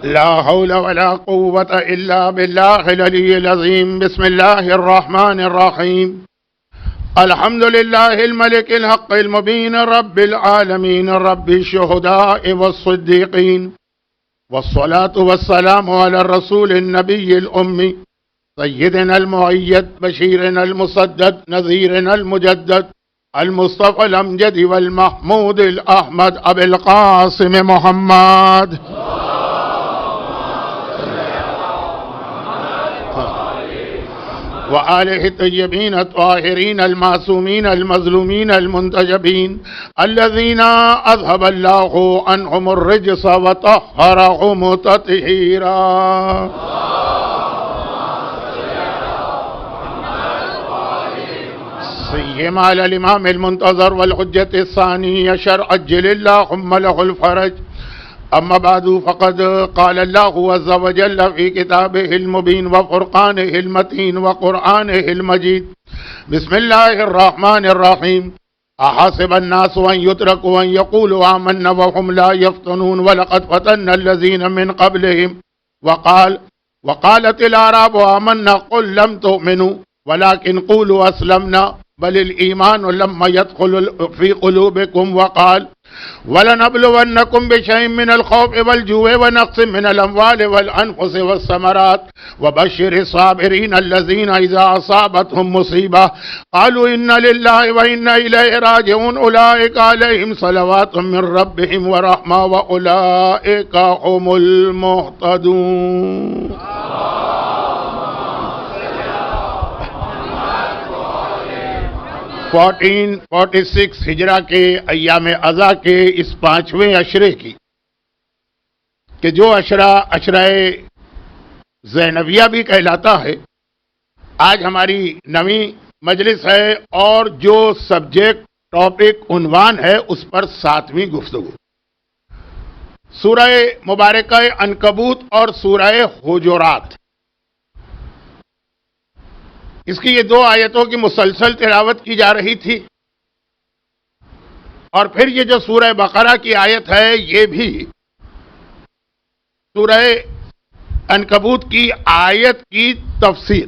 لا حول ولا قوة إلا بالله العلي العظيم. بسم الله الرحمن الرحيم. الحمد لله الملك الحق المبين رب العالمين رب الشهداء والصديقين، والصلاة والسلام على الرسول النبي الأمي سيدنا المؤيد بشيرنا المسدد نذيرنا المجدد المصطفى الأمجد والمحمود الأحمد أبي القاسم محمد وآله الطيبين الطاهرين المعصومين المظلومين المنتجبين الذين أذهب الله عنهم الرجس وطهرهم تطهيرا. سيما على الإمام المنتظر والحجة الثاني يشر عجل اللهم له الفرج. أما بعد فقد قال الله عز وجل في كتابه المبين وفرقانه المتين وقرآنه المجيد. بسم الله الرحمن الرحيم. أحسب الناس أن يتركوا أن يقولوا آمنا وهم لا يفتنون ولقد فتنا الذين من قبلهم وقالت الأعراب آمنا قل لم تؤمنوا ولكن قولوا أسلمنا بل الإيمان لما يدخل في قلوبكم وقال وَلَنَبْلُوَنَّكُمْ بِشَيْءٍ مِّنَ الْخَوْفِ وَالْجُوعِ وَنَقْصٍ مِّنَ الْأَمْوَالِ وَالْأَنفُسِ وَالثَّمَرَاتِ وَبَشِّرِ الصَّابِرِينَ الَّذِينَ إِذَا أَصَابَتْهُم مُّصِيبَةٌ قَالُوا إِنَّا لِلَّهِ وَإِنَّا إِلَيْهِ راجعون أُولَٰئِكَ عَلَيْهِمْ صَلَوَاتٌ مِّن رَّبِّهِمْ وَرَحْمَةٌ وَأُولَٰئِكَ هُمُ المهتدون. 1446 ہجرہ کے ایام اضحیٰ کے اس 5ویں عشرے کی کہ جو عشرہ زینبیہ بھی کہلاتا ہے، آج ہماری نویں مجلس ہے اور جو سبجیکٹ ٹاپک عنوان ہے اس پر 7ویں گفتگو. سورہ مبارکہ عنکبوت اور سورہ حجرات، اس کی یہ 2 آیتوں کی مسلسل تلاوت کی جا رہی تھی، اور پھر یہ جو سورہ بقرہ کی آیت ہے یہ بھی سورہ عنکبوت کی آیت کی تفسیر.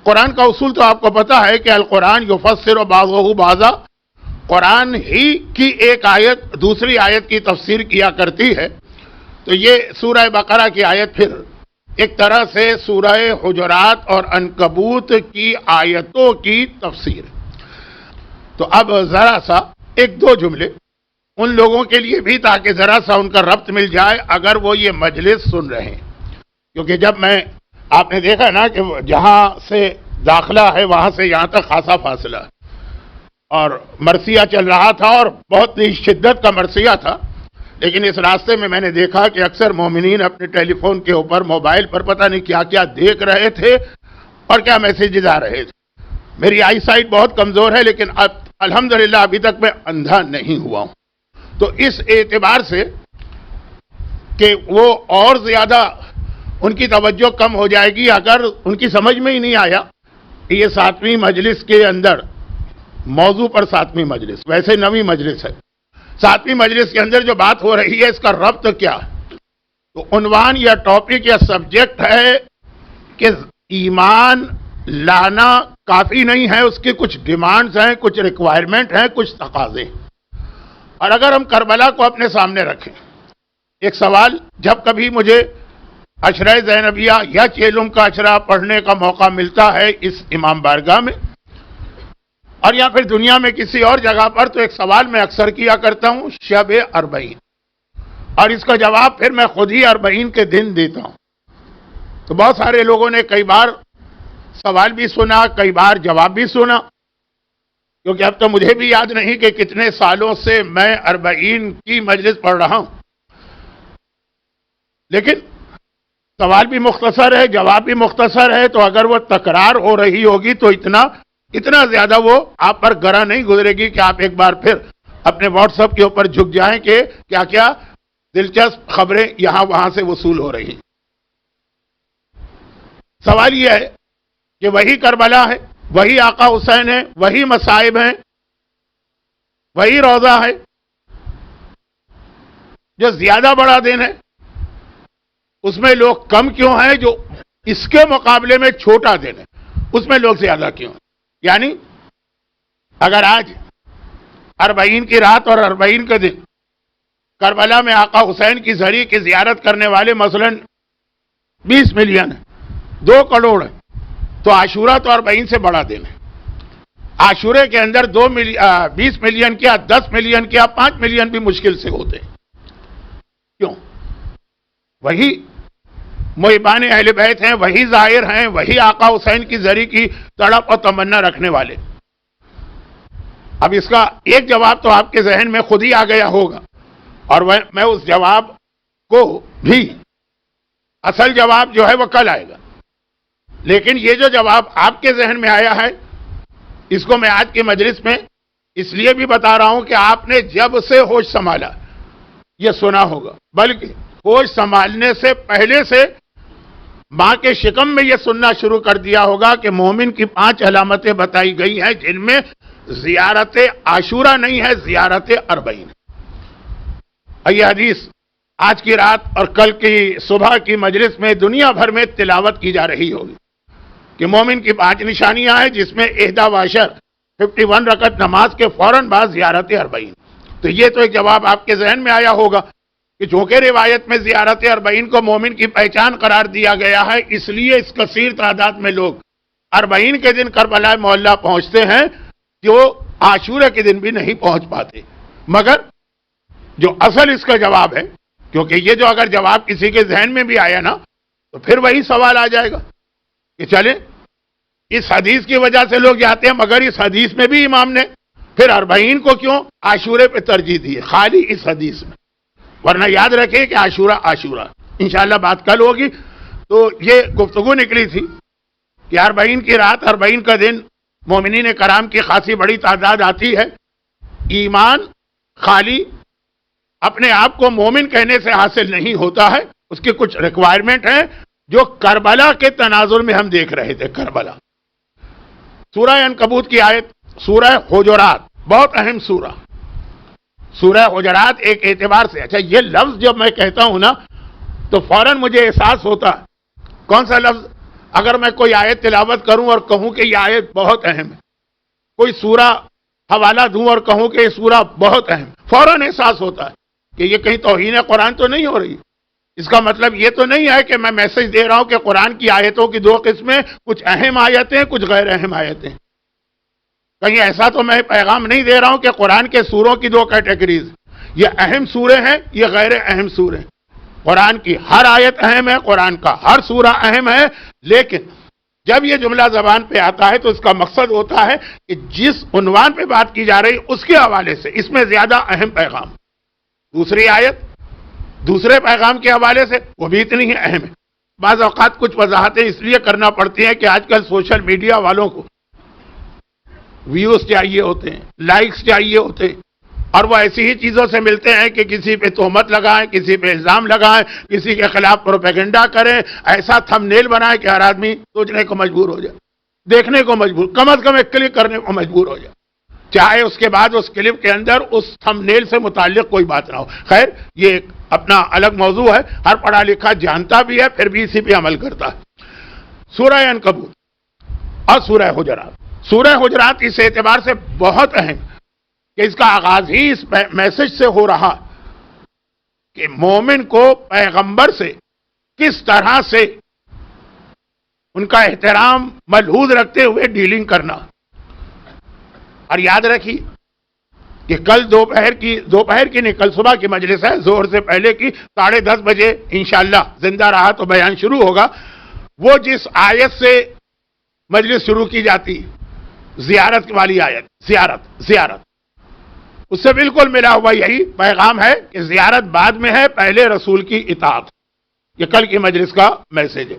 قرآن کا اصول تو آپ کو پتا ہے کہ القرآن یفسر بعضہ بعضا، قرآن ہی کی ایک آیت دوسری آیت کی تفسیر کیا کرتی ہے. تو یہ سورہ بقرہ کی آیت پھر ایک طرح سے سورہ حجرات اور عنکبوت کی آیتوں کی تفسیر. تو اب ذرا سا 1-2 جملے ان لوگوں کے لیے بھی تاکہ ذرا سا ان کا ربط مل جائے اگر وہ یہ مجلس سن رہے ہیں، کیونکہ جب آپ نے دیکھا نا کہ جہاں سے داخلہ ہے وہاں سے یہاں تک خاصا فاصلہ ہے، اور مرثیہ چل رہا تھا اور بہت ہی شدت کا مرثیہ تھا، لیکن اس راستے میں میں نے دیکھا کہ اکثر مومنین اپنے ٹیلی فون کے اوپر موبائل پر پتہ نہیں کیا کیا دیکھ رہے تھے اور کیا میسیجز آ رہے تھے. میری آئی سائٹ بہت کمزور ہے لیکن اب الحمدللہ ابھی تک میں اندھا نہیں ہوا ہوں. تو اس اعتبار سے کہ وہ اور زیادہ ان کی توجہ کم ہو جائے گی اگر ان کی سمجھ میں ہی نہیں آیا کہ یہ 7ویں مجلس کے اندر موضوع پر 7ویں مجلس، ویسے 9ویں مجلس ہے. 7ویں مجلس کے اندر جو بات ہو رہی ہے اس کا ربط کیا ہے؟ تو عنوان یا ٹاپک یا سبجیکٹ ہے کہ ایمان لانا کافی نہیں ہے، اس کی کچھ ڈیمانڈز ہیں، کچھ ریکوائرمنٹ ہیں، کچھ تقاضے ہیں. اور اگر ہم کربلا کو اپنے سامنے رکھیں، ایک سوال جب کبھی مجھے عشرہ زینبیہ یا چیلم کا عشرہ پڑھنے کا موقع ملتا ہے اس امام بارگاہ میں اور یا پھر دنیا میں کسی اور جگہ پر، تو ایک سوال میں اکثر کیا کرتا ہوں شب اربعین، اور اس کا جواب پھر میں خود ہی اربعین کے دن دیتا ہوں. تو بہت سارے لوگوں نے کئی بار سوال بھی سنا، کئی بار جواب بھی سنا، کیونکہ اب تو مجھے بھی یاد نہیں کہ کتنے سالوں سے میں اربعین کی مجلس پڑھ رہا ہوں. لیکن سوال بھی مختصر ہے، جواب بھی مختصر ہے، تو اگر وہ تکرار ہو رہی ہوگی تو اتنا زیادہ وہ آپ پر گرا نہیں گزرے گی کہ آپ ایک بار پھر اپنے واٹس ایپ کے اوپر جھک جائیں کہ کیا کیا دلچسپ خبریں یہاں وہاں سے وصول ہو رہی ہیں. سوال یہ ہے کہ وہی کربلا ہے، وہی آقا حسین ہے، وہی مصائب ہیں، وہی روضہ ہے، جو زیادہ بڑا دن ہے. اس میں لوگ کم کیوں ہیں؟ جو اس کے مقابلے میں چھوٹا دن ہے اس میں لوگ زیادہ کیوں ہیں؟ یعنی اگر آج اربعین کی رات اور اربعین کا دن کربلا میں آقا حسین کی زری کی زیارت کرنے والے مثلاً 20 ملین ہیں، 2 کروڑ ہیں، تو عاشورہ تو اربعین سے بڑا دن ہے۔ عاشورے کے اندر 20 ملین کیا، 10 ملین کیا، 5 ملین بھی مشکل سے ہوتے ہیں۔ کیوں؟ وہی محبان اہل بیت ہیں، وہی ظاہر ہیں، وہی آقا حسین کی زری کی تڑپ اور تمنا رکھنے والے۔ اب اس کا ایک جواب تو آپ کے ذہن میں خود ہی آ گیا ہوگا، اور میں اس جواب کو بھی، اصل جواب جو ہے وہ کل آئے گا، لیکن یہ جو جواب آپ کے ذہن میں آیا ہے اس کو میں آج کی مجلس میں اس لیے بھی بتا رہا ہوں کہ آپ نے جب سے ہوش سنبھالا یہ سنا ہوگا، بلکہ ہوش سنبھالنے سے پہلے سے ماں کے شکم میں یہ سننا شروع کر دیا ہوگا کہ مومن کی 5 علامتیں بتائی گئی ہیں، جن میں زیارت عاشورہ نہیں ہے، زیارت اربعین۔ یہ حدیث آج کی رات اور کل کی صبح کی مجلس میں دنیا بھر میں تلاوت کی جا رہی ہوگی کہ مومن کی 5 نشانیاں ہیں، جس میں 51 رکعت نماز کے فوراً بعد زیارت اربعین۔ تو یہ تو ایک جواب آپ کے ذہن میں آیا ہوگا کہ چونکہ روایت میں زیارت اربعین کو مومن کی پہچان قرار دیا گیا ہے، اس لیے اس کثیر تعداد میں لوگ اربعین کے دن کربلا معلیٰ پہنچتے ہیں، جو عاشورہ کے دن بھی نہیں پہنچ پاتے۔ مگر جو اصل اس کا جواب ہے، کیونکہ یہ جو اگر جواب کسی کے ذہن میں بھی آیا نا تو پھر وہی سوال آ جائے گا کہ چلیں اس حدیث کی وجہ سے لوگ جاتے ہیں، مگر اس حدیث میں بھی امام نے پھر اربعین کو کیوں عاشورے پہ ترجیح دی ہے؟ خالی اس حدیث میں، ورنہ یاد رکھیں کہ عاشورہ انشاءاللہ بات کل ہوگی۔ تو یہ گفتگو نکلی تھی کہ اربعین کی رات، اربعین کا دن مومنین کرام کی خاصی بڑی تعداد آتی ہے۔ ایمان خالی اپنے آپ کو مومن کہنے سے حاصل نہیں ہوتا ہے، اس کی کچھ ریکوائرمنٹ ہیں جو کربلا کے تناظر میں ہم دیکھ رہے تھے۔ کربلا، سورہ عنکبوت کی آیت، سورہ حجرات، بہت اہم سورہ، سورہ حجرات ایک اعتبار سے، اچھا یہ لفظ جب میں کہتا ہوں نا تو فوراً مجھے احساس ہوتا ہے کون سا لفظ؟ اگر میں کوئی آیت تلاوت کروں اور کہوں کہ یہ آیت بہت اہم ہے، کوئی سورہ حوالہ دوں اور کہوں کہ یہ سورہ بہت اہم، فوراً احساس ہوتا ہے کہ یہ کہیں توہین قرآن تو نہیں ہو رہی۔ اس کا مطلب یہ تو نہیں ہے کہ میں میسج دے رہا ہوں کہ قرآن کی آیتوں کی 2 قسمیں، کچھ اہم آیتیں، کچھ غیر اہم آیتیں۔ کہیں ایسا تو میں پیغام نہیں دے رہا ہوں کہ قرآن کے سوروں کی 2 کیٹیگریز، یہ اہم سورے ہیں، یہ غیر اہم سورے ہیں۔ قرآن کی ہر آیت اہم ہے، قرآن کا ہر سورہ اہم ہے، لیکن جب یہ جملہ زبان پہ آتا ہے تو اس کا مقصد ہوتا ہے کہ جس عنوان پہ بات کی جا رہی اس کے حوالے سے اس میں زیادہ اہم پیغام، دوسری آیت دوسرے پیغام کے حوالے سے وہ بھی اتنی ہی اہم ہے۔ بعض اوقات کچھ وضاحتیں اس لیے کرنا پڑتی ہیں کہ آج کل سوشل میڈیا والوں کو ویوز چاہیے ہوتے ہیں، لائکس چاہیے ہوتے ہیں، اور وہ ایسی ہی چیزوں سے ملتے ہیں کہ کسی پہ تہمت لگائیں، کسی پہ الزام لگائیں، کسی کے خلاف پروپیگنڈا کریں، ایسا تھم نیل بنائیں کہ ہر آدمی سوچنے کو مجبور ہو جائے، دیکھنے کو مجبور، کم از کم ایک کلک کرنے کو مجبور ہو جائے، چاہے اس کے بعد اس کلپ کے اندر اس تھم نیل سے متعلق کوئی بات نہ ہو۔ خیر یہ ایک اپنا الگ موضوع ہے، ہر پڑھا لکھا جانتا بھی ہے، پھر بھی اسی پہ عمل کرتا ہے۔ سورہ عنکبوت اور سورہ حجرات، سورہ حجرات اس اعتبار سے بہت اہم کہ اس کا آغاز ہی اس میسج سے ہو رہا کہ مومن کو پیغمبر سے کس طرح سے ان کا احترام ملحوظ رکھتے ہوئے ڈیلنگ کرنا۔ اور یاد رکھیے کہ کل دوپہر کی نہیں، کل صبح کی مجلس ہے، ظہر سے پہلے کی 10:30 بجے انشاءاللہ زندہ رہا تو بیان شروع ہوگا۔ وہ جس آیت سے مجلس شروع کی جاتی، زیارت والی آیت، زیارت، اس سے بالکل ملا ہوا یہی پیغام ہے کہ زیارت بعد میں ہے، پہلے رسول کی اطاعت۔ یہ کل کی مجلس کا میسج ہے،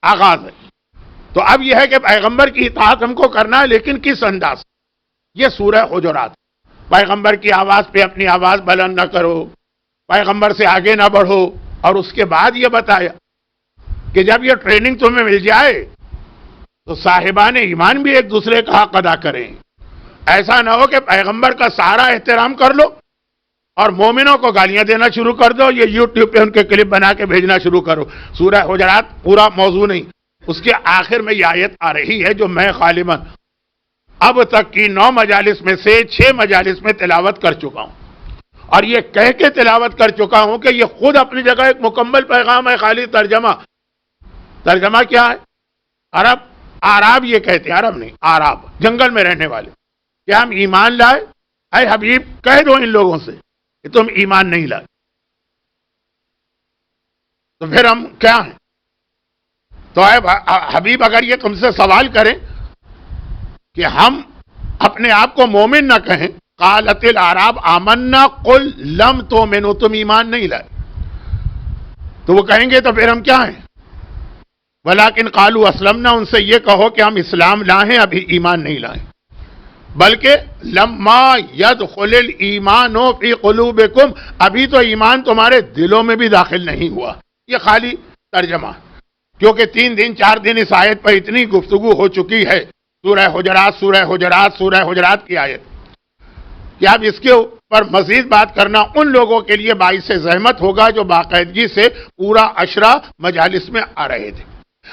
آغاز ہے۔ تو اب یہ ہے کہ پیغمبر کی اطاعت ہم کو کرنا ہے، لیکن کس انداز؟ یہ سورہ حجرات، پیغمبر کی آواز پہ اپنی آواز بلند نہ کرو، پیغمبر سے آگے نہ بڑھو، اور اس کے بعد یہ بتایا کہ جب یہ ٹریننگ تمہیں مل جائے تو صاحبان ایمان بھی ایک دوسرے کا حق ادا کریں۔ ایسا نہ ہو کہ پیغمبر کا سارا احترام کر لو اور مومنوں کو گالیاں دینا شروع کر دو, یہ یوٹیوب پہ ان کے کلپ بنا کے بھیجنا شروع کرو. سورہ حجرات پورا موضوع نہیں, اس کے آخر میں یہ آیت آ رہی ہے جو میں غالباً اب تک کی 9 مجالس میں سے 6 مجالس میں تلاوت کر چکا ہوں, اور یہ کہہ کے تلاوت کر چکا ہوں کہ یہ خود اپنی جگہ ایک مکمل پیغام ہے. خالی ترجمہ کیا ہے؟ عرب یہ کہتے ہیں, عرب نہیں, عرب جنگل میں رہنے والے, کہ ہم ایمان لائے. اے حبیب کہہ دو ان لوگوں سے کہ تم ایمان نہیں لائے, تو پھر ہم کیا ہیں؟ تو اے حبیب اگر یہ تم سے سوال کریں کہ ہم اپنے آپ کو مومن نہ کہیں, قالت الاعراب آمنا قل لم تؤمنوا, تم ایمان نہیں لائے, تو وہ کہیں گے تو پھر ہم کیا ہیں؟ ولیکن قالوا اسلمنا, ان سے یہ کہو کہ ہم اسلام لائے, ابھی ایمان نہیں لائے. بلکہ لما يدخل الایمان فی قلوبکم, ابھی تو ایمان تمہارے دلوں میں بھی داخل نہیں ہوا. یہ خالی ترجمہ, کیونکہ 3 دن 4 دن اس آیت پر اتنی گفتگو ہو چکی ہے, سورہ حجرات کی آیت, کہ اب اس کے اوپر مزید بات کرنا ان لوگوں کے لیے باعث زحمت ہوگا جو باقاعدگی سے پورا عشرہ مجالس میں آ رہے تھے.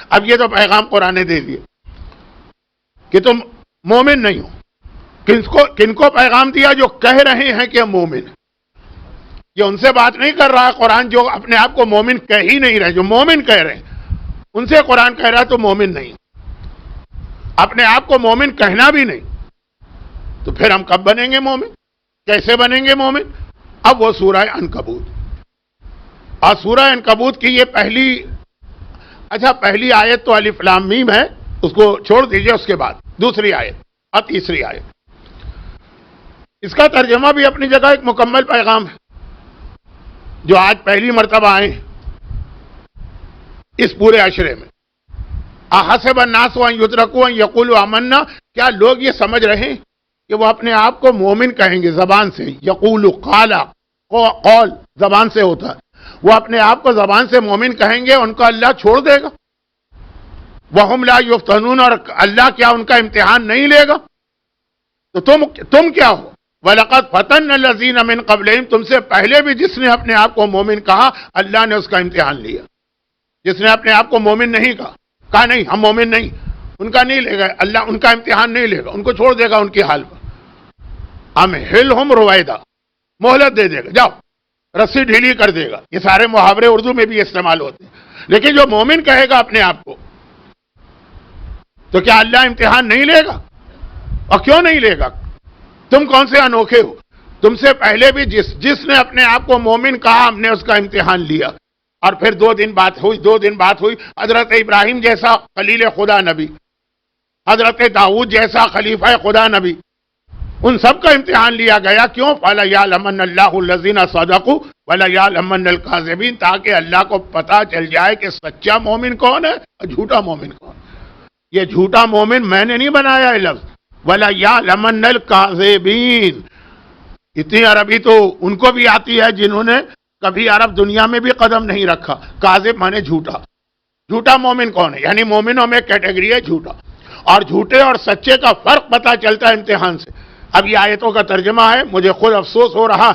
اب یہ تو پیغام قرآن نے دے دیے کہ تم مومن نہیں ہو. کن کو پیغام دیا؟ جو کہہ رہے ہیں کہ مومن. یہ ان سے بات نہیں کر رہا ہے قرآن جو اپنے آپ کو مومن کہہ ہی نہیں رہے, جو مومن کہہ رہے ہیں ان سے قرآن کہہ رہا ہے تو مومن نہیں, اپنے آپ کو مومن کہنا بھی نہیں. تو پھر ہم کب بنیں گے مومن؟ کیسے بنیں گے مومن؟ اب وہ سورہ عنکبوت, اور سورہ عنکبوت کی یہ پہلی آیت تو الف لام میم ہے, اس کو چھوڑ دیجئے. اس کے بعد دوسری آیت اور تیسری آیت, اس کا ترجمہ بھی اپنی جگہ ایک مکمل پیغام ہے. جو آج پہلی مرتبہ آئے ہیں اس پورے عشرے میں, احسب الناس ان یترکوا ان یقولوا آمنا, کیا لوگ یہ سمجھ رہے ہیں کہ وہ اپنے آپ کو مومن کہیں گے زبان سے؟ یقولوا قول زبان سے ہوتا ہے, وہ اپنے آپ کو زبان سے مومن کہیں گے, ان کو اللہ چھوڑ دے گا؟ وَهُمْ لَا يُفْتَنُونَ, اور اللہ کیا ان کا امتحان نہیں لے گا؟ تو تم کیا ہو؟ وَلَقَدْ فَتَنَّ الَّذِينَ مِنْ قَبْلِهِمْ, تم سے پہلے بھی جس نے اپنے آپ کو مومن کہا اللہ نے اس کا امتحان لیا. جس نے اپنے آپ کو مومن نہیں کہا نہیں ہم مومن نہیں, ان کا نہیں لے گا اللہ, ان کا امتحان نہیں لے گا, ان کو چھوڑ دے گا ان کی حال پر. امْهِلْهُمْ رُوَيْدًا, مہلت دے دے گا, جاؤ رسی ڈھیلی کر دے گا. یہ سارے محاورے اردو میں بھی استعمال ہوتے ہیں. لیکن جو مومن کہے گا اپنے آپ کو, تو کیا اللہ امتحان نہیں لے گا؟ اور کیوں نہیں لے گا؟ تم کون سے انوکھے ہو؟ تم سے پہلے بھی جس نے اپنے آپ کو مومن کہا ہم نے اس کا امتحان لیا. اور پھر 2 دن بات ہوئی, حضرت ابراہیم جیسا خلیل خدا نبی, حضرت داؤد جیسا خلیفہ خدا نبی, ان سب کا امتحان لیا گیا. کیوں؟ فَلَيَعْلَمَنَّ اللَّهُ الَّذِينَ صَدَقُوا وَلَيَعْلَمَنَّ الْكَاذِبِينَ, تاکہ اللہ کو پتہ چل جائے کہ سچا مومن کون ہے اور جھوٹا مومن کون ہے. یہ جھوٹا مومن میں نے نہیں بنایا یہ لفظ, وَلَيَعْلَمَنَّ الْكَاذِبِينَ. اتنی عربی تو ان کو بھی آتی ہے جنہوں نے کبھی عرب دنیا میں بھی قدم نہیں رکھا. کاذب مانے جھوٹا. جھوٹا مومن کون ہے؟ یعنی مومنوں میں کیٹیگری ہے جھوٹا, اور جھوٹے اور سچے کا فرق پتہ چلتا ہے امتحان سے. اب یہ آیتوں کا ترجمہ ہے. مجھے خود افسوس ہو رہا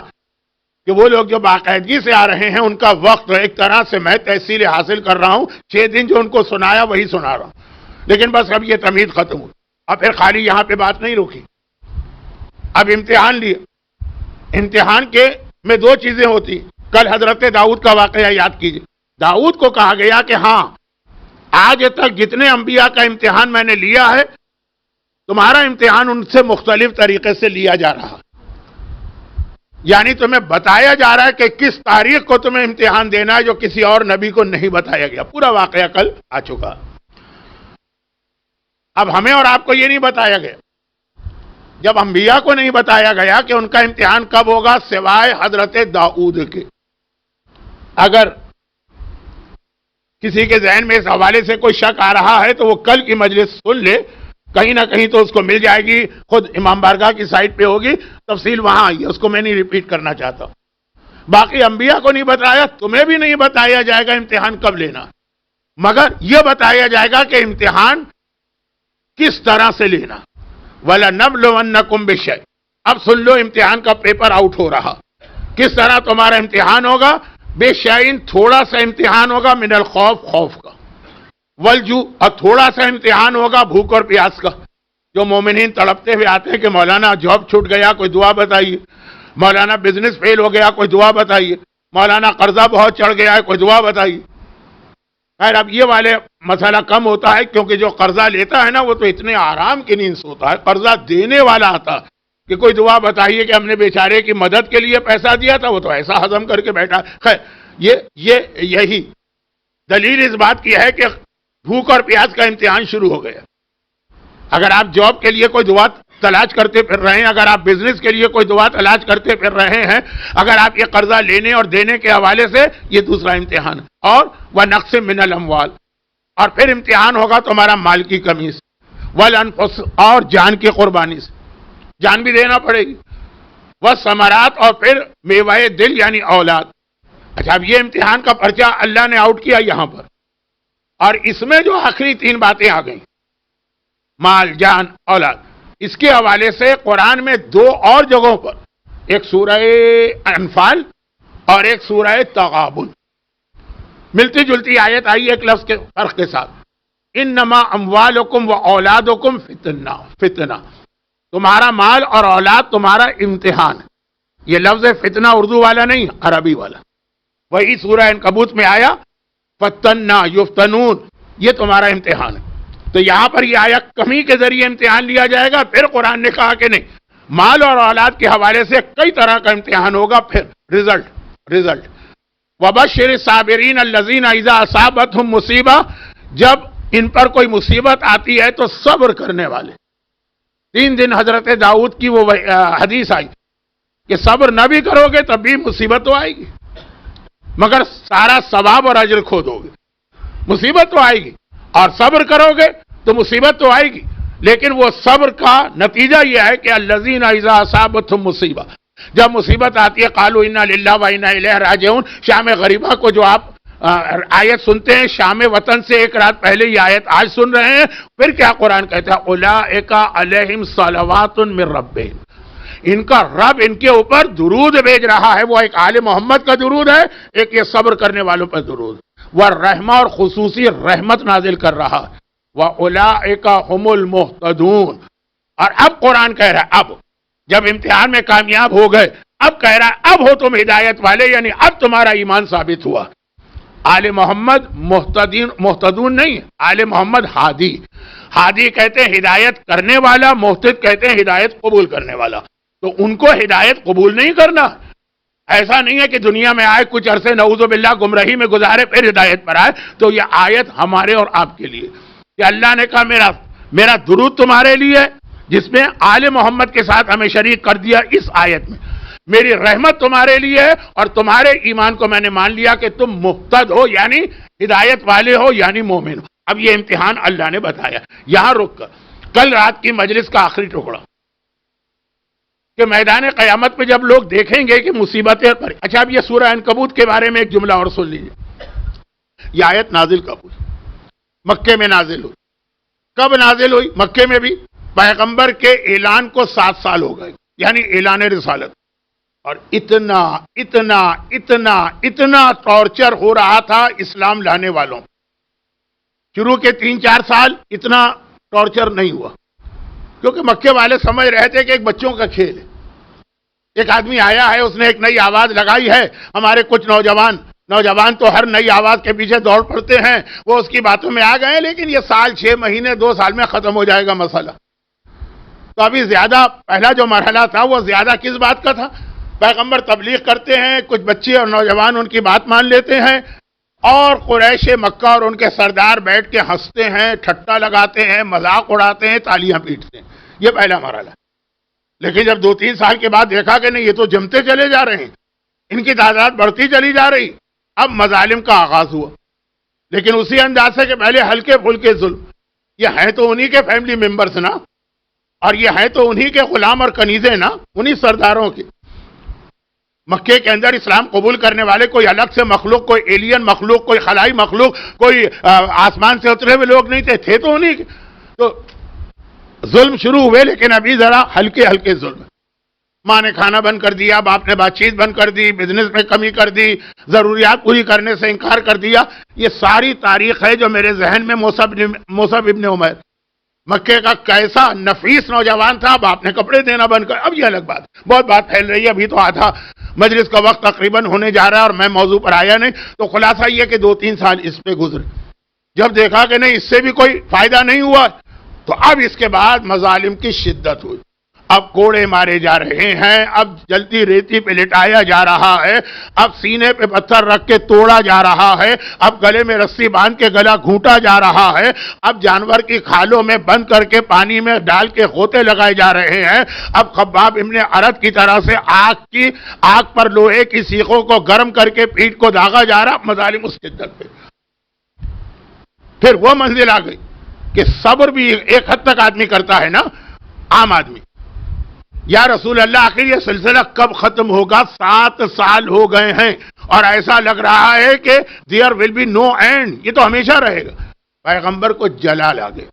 کہ وہ لوگ جو باقاعدگی سے آ رہے ہیں ان کا وقت ایک طرح سے میں تحصیل حاصل کر رہا ہوں. 6 دن جو ان کو سنایا وہی سنا رہا ہوں, لیکن بس اب یہ تمیز ختم ہوئی. اب پھر خالی یہاں پہ بات نہیں رکی, اب امتحان لیے. امتحان میں 2 چیزیں ہوتی. کل حضرت داؤد کا واقعہ یاد کیجئے. داؤد کو کہا گیا کہ ہاں آج تک جتنے انبیاء کا امتحان میں نے لیا ہے تمہارا امتحان ان سے مختلف طریقے سے لیا جا رہا. یعنی تمہیں بتایا جا رہا ہے کہ کس تاریخ کو تمہیں امتحان دینا ہے جو کسی اور نبی کو نہیں بتایا گیا. پورا واقعہ کل آ چکا. اب ہمیں اور آپ کو یہ نہیں بتایا گیا. جب انبیاء کو نہیں بتایا گیا کہ ان کا امتحان کب ہوگا سوائے حضرت داؤد کے. اگر کسی کے ذہن میں اس حوالے سے کوئی شک آ رہا ہے تو وہ کل کی مجلس سن لے, کہیں نہ کہیں تو اس کو مل جائے گی. خود امام بارگاہ کی سائٹ پہ ہوگی, تفصیل وہاں آئی ہے, اس کو میں نہیں ریپیٹ کرنا چاہتا. باقی انبیاء کو نہیں بتایا, تمہیں بھی نہیں بتایا جائے گا امتحان کب لینا, مگر یہ بتایا جائے گا کہ امتحان کس طرح سے لینا. وَلَنَبْلُوَنَّكُمْ بِشَيْءٍ, اب سن لو امتحان کا پیپر آؤٹ ہو رہا. کس طرح تمہارا امتحان ہوگا؟ بے شعین تھوڑا سا امتحان ہوگا، من الخوف خوف کا، والجو اور تھوڑا سا امتحان ہوگا بھوک اور پیاس کا. جو مومنین تڑپتے ہوئے آتے ہیں کہ مولانا جاب چھوٹ گیا کوئی دعا بتائیے، مولانا بزنس فیل ہو گیا کوئی دعا بتائیے، مولانا قرضہ بہت چڑھ گیا ہے کوئی دعا بتائیے. خیر اب یہ والے مسئلہ کم ہوتا ہے کیونکہ جو قرضہ لیتا ہے نا وہ تو اتنے آرام کی نیند سوتا ہے. قرضہ دینے والا آتا کہ کوئی دعا بتائیے کہ ہم نے بیچارے کی مدد کے لیے پیسہ دیا تھا، وہ تو ایسا ہضم کر کے بیٹھا. خیر یہی دلیل اس بات کی ہے کہ بھوک اور پیاس کا امتحان شروع ہو گیا. اگر آپ جاب کے لیے کوئی دعا تلاش کرتے پھر رہے ہیں، اگر آپ بزنس کے لیے کوئی دعا تلاش کرتے پھر رہے ہیں، اگر آپ یہ قرضہ لینے اور دینے کے حوالے سے، یہ دوسرا امتحان. اور وہ نقص من الاموال، اور پھر امتحان ہوگا تمہارا مال کی کمی سے، والانفس اور جان کی قربانی سے، جان بھی دینا پڑے گی، والثمرات اور پھر میوہ دل یعنی اولاد. اچھا اب یہ امتحان کا پرچہ اللہ نے آؤٹ کیا یہاں پر، اور اس میں جو آخری تین باتیں آ گئیں مال جان اولاد، اس کے حوالے سے قرآن میں دو اور جگہوں پر، ایک سورہ انفال اور ایک سورہ تغابن، ملتی جلتی آیت آئی ایک لفظ کے فرق کے ساتھ. انما اموالکم و اولادکم فتنہ، تمہارا مال اور اولاد تمہارا امتحان. یہ لفظ فتنہ اردو والا نہیں عربی والا. وہی سورہ عنکبوت میں آیا فتنہ یفتنون، یہ تمہارا امتحان ہے. تو یہاں پر یہ آیا کمی کے ذریعے امتحان لیا جائے گا. پھر قرآن نے کہا کہ نہیں، مال اور اولاد کے حوالے سے کئی طرح کا امتحان ہوگا. پھر رزلٹ وبشر الصابرین الذین اذا اصابتهم مصیبہ، جب ان پر کوئی مصیبت آتی ہے تو صبر کرنے والے. 3 دن حضرت داؤد کی وہ حدیث آئی کہ صبر نہ بھی کرو گے تب بھی مصیبت تو آئے گی، مگر سارا ثواب اور اجر کھو دو گے. مصیبت تو آئے گی اور صبر کرو گے تو مصیبت تو آئے گی، لیکن وہ صبر کا نتیجہ یہ ہے کہ الذین اذا اصابتهم مصیبہ، جب مصیبت آتی ہے قالوا انا للہ و انا الیہ راجعون. شام غریبہ کو جو آپ آیت سنتے ہیں شام وطن سے ایک رات پہلے یہ آیت آج سن رہے ہیں، پھر کیا قرآن کہتا ہے اولئک علیہم صلوات من ربہم، ان کا رب ان کے اوپر درود بھیج رہا ہے. وہ ایک آل محمد کا درود ہے، ایک یہ صبر کرنے والوں پر درود، وہ رحمہ اور خصوصی رحمت نازل کر رہا ہے. وَأُولَئِكَ هُمُ الْمُهْتَدُونَ. اور اب قرآن کہہ رہا ہے اب جب امتحان میں کامیاب ہو گئے، اب کہہ رہا ہے اب ہو تم ہدایت والے، یعنی اب تمہارا ایمان ثابت ہوا. آل محمد محتدون نہیں، آل محمد ہادی کہتے ہیں ہدایت کرنے والا، محتد کہتے ہیں ہدایت قبول کرنے والا. تو ان کو ہدایت قبول نہیں کرنا. ایسا نہیں ہے کہ دنیا میں آئے کچھ عرصے نعوذ باللہ گمراہی میں گزارے پھر ہدایت پر آئے. تو یہ آیت ہمارے اور آپ کے لیے کہ اللہ نے کہا میرا درود تمہارے لیے ہے، جس میں آل محمد کے ساتھ ہمیں شریک کر دیا اس آیت میں. میری رحمت تمہارے لیے ہے اور تمہارے ایمان کو میں نے مان لیا کہ تم مہتد ہو یعنی ہدایت والے ہو یعنی مومن ہو. اب یہ امتحان اللہ نے بتایا. یہاں رک کر کل رات کی مجلس کا آخری ٹکڑا کہ میدان قیامت پہ جب لوگ دیکھیں گے کہ مصیبتیں پر. اچھا اب یہ سورہ عنکبوت کے بارے میں ایک جملہ اور سن لیجیے. یہ آیت نازل کب ہوئی؟ مکے میں نازل ہوئی. کب نازل ہوئی؟ مکے میں بھی. پیغمبر کے اعلان کو 7 سال ہو گئے، یعنی اعلان رسالت. اور اتنا ٹارچر ہو رہا تھا اسلام لانے والوں. شروع کے 3-4 سال اتنا ٹارچر نہیں ہوا کیونکہ مکے والے سمجھ رہے تھے کہ ایک بچوں کا کھیل ہے. ایک آدمی آیا ہے، اس نے ایک نئی آواز لگائی ہے، ہمارے کچھ نوجوان تو ہر نئی آواز کے پیچھے دوڑ پڑتے ہیں، وہ اس کی باتوں میں آ گئے ہیں، لیکن یہ سال 6 مہینے 2 سال میں ختم ہو جائے گا مسئلہ. تو ابھی زیادہ پہلا جو مرحلہ تھا وہ زیادہ کس بات کا تھا؟ پیغمبر تبلیغ کرتے ہیں، کچھ بچے اور نوجوان ان کی بات مان لیتے ہیں، اور قریش مکہ اور ان کے سردار بیٹھ کے ہنستے ہیں، ٹھٹا لگاتے ہیں، مذاق اڑاتے ہیں، تالیاں پیٹتے ہیں. یہ پہلا مرحلہ. لیکن جب 2-3 سال کے بعد دیکھا کہ نہیں یہ تو جمتے چلے جا رہے ہیں، ان کی تعداد بڑھتی چلی جا رہی، اب مظالم کا آغاز ہوا. لیکن اسی انداز سے کہ پہلے ہلکے پھلکے ظلم. یہ ہیں تو انہی کے فیملی ممبرز نا، اور یہ ہیں تو انہی کے غلام اور کنیزیں نا، انہی سرداروں کے. مکے کے اندر اسلام قبول کرنے والے کوئی الگ سے مخلوق، کوئی ایلین مخلوق، کوئی خلائی مخلوق، کوئی آسمان سے اترے ہوئے لوگ نہیں تھے تو انہی کے. تو ظلم شروع ہوئے، لیکن ابھی ذرا ہلکے ظلم. ماں نے کھانا بند کر دیا، باپ نے بات چیت بند کر دی، بزنس میں کمی کر دی، ضروریات پوری کرنے سے انکار کر دیا. یہ ساری تاریخ ہے جو میرے ذہن میں مصعب ابن عمیر، مکے کا کیسا نفیس نوجوان تھا، باپ نے کپڑے دینا بند کر. اب یہ الگ بات، بہت بات پھیل رہی ہے، ابھی تو آدھا مجلس کا وقت تقریباً ہونے جا رہا ہے اور میں موضوع پر آیا نہیں. تو خلاصہ یہ کہ 2-3 سال اس پہ گزرے، جب دیکھا کہ نہیں اس سے بھی کوئی فائدہ نہیں ہوا، تو اب اس کے بعد مظالم کی شدت ہوئی. اب کوڑے مارے جا رہے ہیں، اب جلتی ریتی پہ لٹایا جا رہا ہے، اب سینے پہ پتھر رکھ کے توڑا جا رہا ہے، اب گلے میں رسی باندھ کے گلا گھونٹا جا رہا ہے، اب جانور کی کھالوں میں بند کر کے پانی میں ڈال کے غوطے لگائے جا رہے ہیں. اب خباب ابن ارت کی طرح سے آگ پر لوہے کی سیخوں کو گرم کر کے پیٹ کو داغا جا رہا. مظالم اس شدت پہ پھر وہ منزل آ گئی کہ صبر بھی ایک حد تک آدمی کرتا ہے نا، عام آدمی. یا رسول اللہ آخر یہ سلسلہ کب ختم ہوگا؟ 7 سال ہو گئے ہیں اور ایسا لگ رہا ہے کہ there will be no end، یہ تو ہمیشہ رہے گا. پیغمبر کو جلال آ گئے.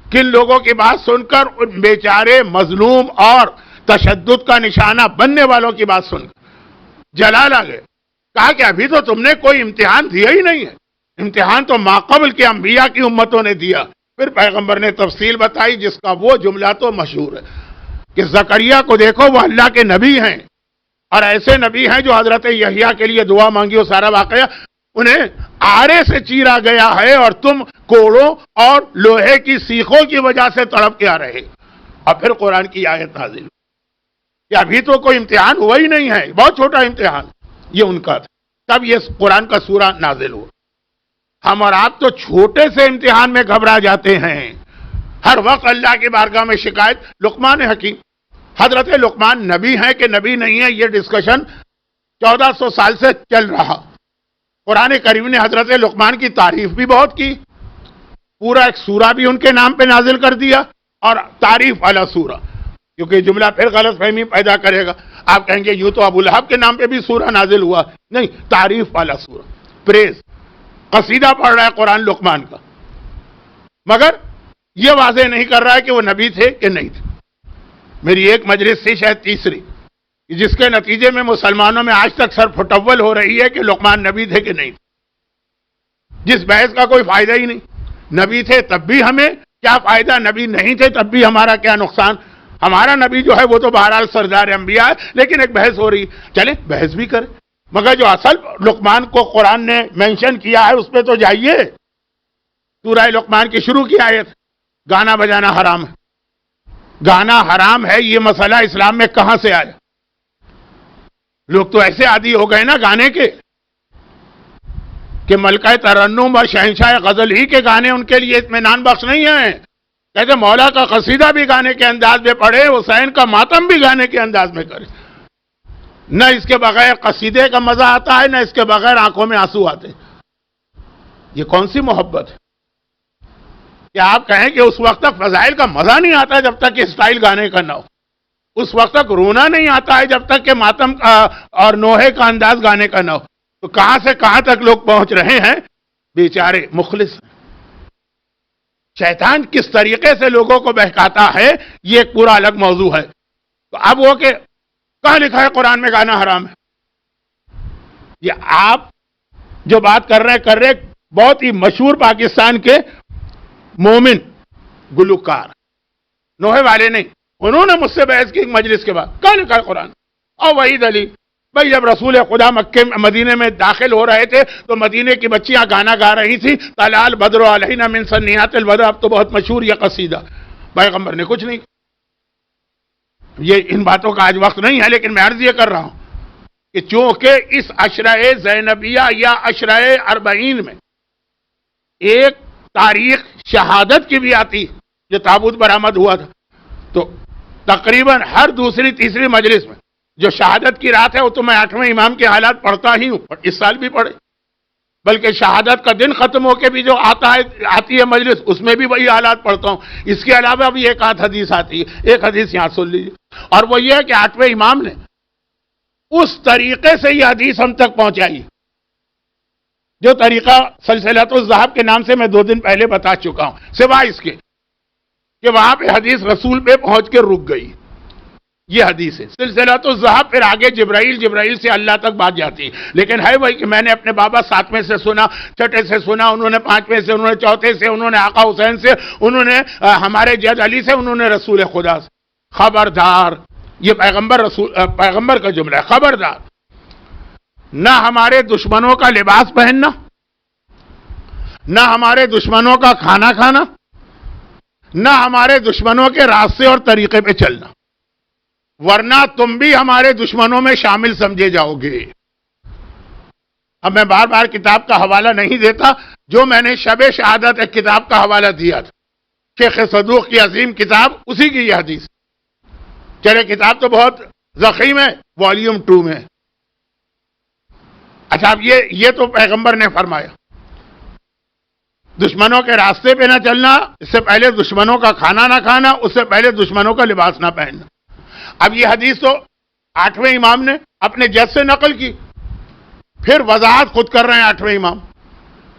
کن لوگوں کی بات سن کر؟ ان بیچارے مظلوم اور تشدد کا نشانہ بننے والوں کی بات سن کر جلال آ گئے. کہا کہ ابھی تو تم نے کوئی امتحان دیا ہی نہیں ہے، امتحان تو ماقبل کے انبیاء کی امتوں نے دیا. پھر پیغمبر نے تفصیل بتائی جس کا وہ جملہ تو مشہور ہے کہ زکریا کو دیکھو وہ اللہ کے نبی ہیں، اور ایسے نبی ہیں جو حضرت یحییٰ کے لیے دعا مانگی. وہ سارا واقعہ انہیں آرے سے چیرا گیا ہے اور تم کوڑوں اور لوہے کی سیخوں کی وجہ سے تڑپ کے آ رہے. اور پھر قرآن کی آیت نازل کہ ابھی تو کوئی امتحان ہوا ہی نہیں ہے، بہت چھوٹا امتحان یہ ان کا تھا. تب یہ قرآن کا سورہ نازل ہوا. ہم اور آپ تو چھوٹے سے امتحان میں گھبرا جاتے ہیں، ہر وقت اللہ کی بارگاہ میں شکایت. لقمان حکیم، حضرت لقمان نبی ہیں کہ نبی نہیں ہے، یہ ڈسکشن 1400 سال سے چل رہا. قرآن کریم نے حضرت لقمان کی تعریف بھی بہت کی، پورا ایک سورہ بھی ان کے نام پہ نازل کر دیا، اور تعریف والا سورہ، کیونکہ جملہ پھر غلط فہمی پیدا کرے گا. آپ کہیں گے یوں تو ابو لہب کے نام پہ بھی سورہ نازل ہوا، نہیں، تعریف والا سورہ، پریز، قصیدہ پڑھ رہا ہے قرآن لقمان کا، مگر یہ واضح نہیں کر رہا ہے کہ وہ نبی تھے کہ نہیں تھے. میری ایک مجلس تھی، شاید تیسری، جس کے نتیجے میں مسلمانوں میں آج تک سر پھٹول ہو رہی ہے کہ لقمان نبی تھے کہ نہیں تھے، جس بحث کا کوئی فائدہ ہی نہیں. نبی تھے تب بھی ہمیں کیا فائدہ، نبی نہیں تھے تب بھی ہمارا کیا نقصان. ہمارا نبی جو ہے وہ تو بہرحال سردار انبیاء ہے، لیکن ایک بحث ہو رہی، چلیں بحث بھی کریں، مگر جو اصل لقمان کو قرآن نے مینشن کیا ہے اس پہ تو جائیے. سورہ لقمان کی شروع کی آیت، گانا بجانا حرام ہے. گانا حرام ہے، یہ مسئلہ اسلام میں کہاں سے آیا؟ لوگ تو ایسے عادی ہو گئے نا گانے کے کہ ملکہ ترنم اور شہنشاہ غزل ہی کے گانے ان کے لیے اطمینان بخش نہیں ہیں. کہتے مولا کا قصیدہ بھی گانے کے انداز میں پڑھے، حسین کا ماتم بھی گانے کے انداز میں کرے. نہ اس کے بغیر قصیدے کا مزہ آتا ہے، نہ اس کے بغیر آنکھوں میں آنسو آتے. یہ کون سی محبت ہے کہ آپ کہیں کہ اس وقت تک فضائل کا مزہ نہیں آتا جب تک کہ اسٹائل گانے کا نہ ہو، اس وقت تک رونا نہیں آتا ہے جب تک کہ ماتم اور نوحے کا انداز گانے کا نہ ہو. تو کہاں سے کہاں تک لوگ پہنچ رہے ہیں، بیچارے مخلص ہیں. شیطان کس طریقے سے لوگوں کو بہکاتا ہے یہ ایک پورا الگ موضوع ہے. تو اب وہ کہ کہاں لکھا ہے قرآن میں گانا حرام ہے؟ یہ آپ جو بات کر رہے بہت ہی مشہور پاکستان کے مومن گلوکار، نوحے والے نہیں، انہوں نے مجھ سے بحث کی مجلس کے بعد، کہاں لکھا ہے قرآن؟ اور وحید علی بھائی، جب رسول خدا مدینے میں داخل ہو رہے تھے تو مدینے کی بچیاں گانا گا رہی تھی، طلع البدر علینا من ثنیات الوداع، اب تو بہت مشہور یہ قصیدہ. پیغمبر نے کچھ نہیں. یہ ان باتوں کا آج وقت نہیں ہے، لیکن میں عرض یہ کر رہا ہوں کہ چونکہ اس عشرہ زینبیہ یا عشرہ 40 میں ایک تاریخ شہادت کی بھی آتی جو تابوت برآمد ہوا تھا، تو تقریباً ہر دوسری تیسری مجلس میں جو شہادت کی رات ہے وہ تو میں 8ویں امام کے حالات پڑھتا ہی ہوں، اس سال بھی پڑھے، بلکہ شہادت کا دن ختم ہو کے بھی جو آتی ہے مجلس، اس میں بھی وہی حالات پڑھتا ہوں. اس کے علاوہ بھی ایک آدھ حدیث آتی ہے، ایک حدیث یہاں سن لیجیے. اور وہ یہ ہے کہ 8ویں امام نے اس طریقے سے یہ حدیث ہم تک پہنچائی جو طریقہ سلسلۃ الذہب کے نام سے میں 2 دن پہلے بتا چکا ہوں، سوائے اس کے کہ وہاں پہ حدیث رسول پہ پہنچ کے رک گئی. یہ حدیث ہے. سلسلہ تو ذہب پھر آگے جبرائیل سے اللہ تک بات جاتی. لیکن ہے وہی کہ میں نے اپنے بابا 7ویں سے سنا, چھٹے سے سنا, انہوں نے 5ویں سے, انہوں نے چوتھے سے, انہوں نے آقا حسین سے, انہوں نے ہمارے جد علی سے, انہوں نے رسول خدا سے. خبردار, یہ پیغمبر کا جملہ ہے. خبردار, نہ ہمارے دشمنوں کا لباس پہننا, نہ ہمارے دشمنوں کا کھانا کھانا, نہ ہمارے دشمنوں کے راستے اور طریقے پہ چلنا, ورنہ تم بھی ہمارے دشمنوں میں شامل سمجھے جاؤ گے. اب میں بار بار کتاب کا حوالہ نہیں دیتا, جو میں نے شب شہادت ایک کتاب کا حوالہ دیا تھا, شیخ صدوق کی عظیم کتاب, اسی کی یہ حدیث. چلے کتاب تو بہت ضخیم ہے, والیوم 2 میں. اچھا, اب یہ تو پیغمبر نے فرمایا دشمنوں کے راستے پہ نہ چلنا, اس سے پہلے دشمنوں کا کھانا نہ کھانا, اس سے پہلے دشمنوں کا لباس نہ پہننا. اب یہ حدیث تو 8ویں امام نے اپنے جد سے نقل کی, پھر وضاحت خود کر رہے ہیں 8ویں امام.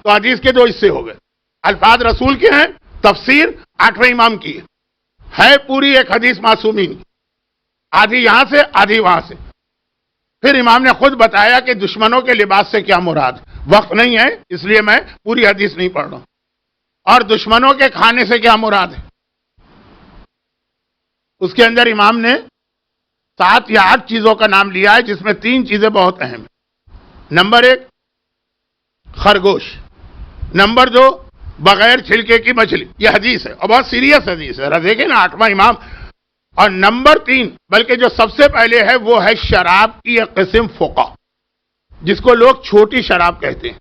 تو حدیث کے 2 حصے ہو گئے, الفاظ رسول کے ہیں, تفسیر 8ویں امام کی ہے پوری ایک حدیث معصومین کی, آدھی یہاں سے آدھی وہاں سے. پھر امام نے خود بتایا کہ دشمنوں کے لباس سے کیا مراد. وقت نہیں ہے اس لیے میں پوری حدیث نہیں پڑھ رہا ہوں. اور دشمنوں کے کھانے سے کیا مراد ہے, اس کے اندر امام نے 7 یا 8 چیزوں کا نام لیا ہے, جس میں 3 چیزیں بہت اہم ہیں. نمبر 1 خرگوش, نمبر 2 بغیر چھلکے کی مچھلی. یہ حدیث ہے اور بہت سیریس حدیث ہے, دیکھیں نا 8واں امام. اور نمبر 3 بلکہ جو سب سے پہلے ہے وہ ہے شراب کی ایک قسم فوقا, جس کو لوگ چھوٹی شراب کہتے ہیں.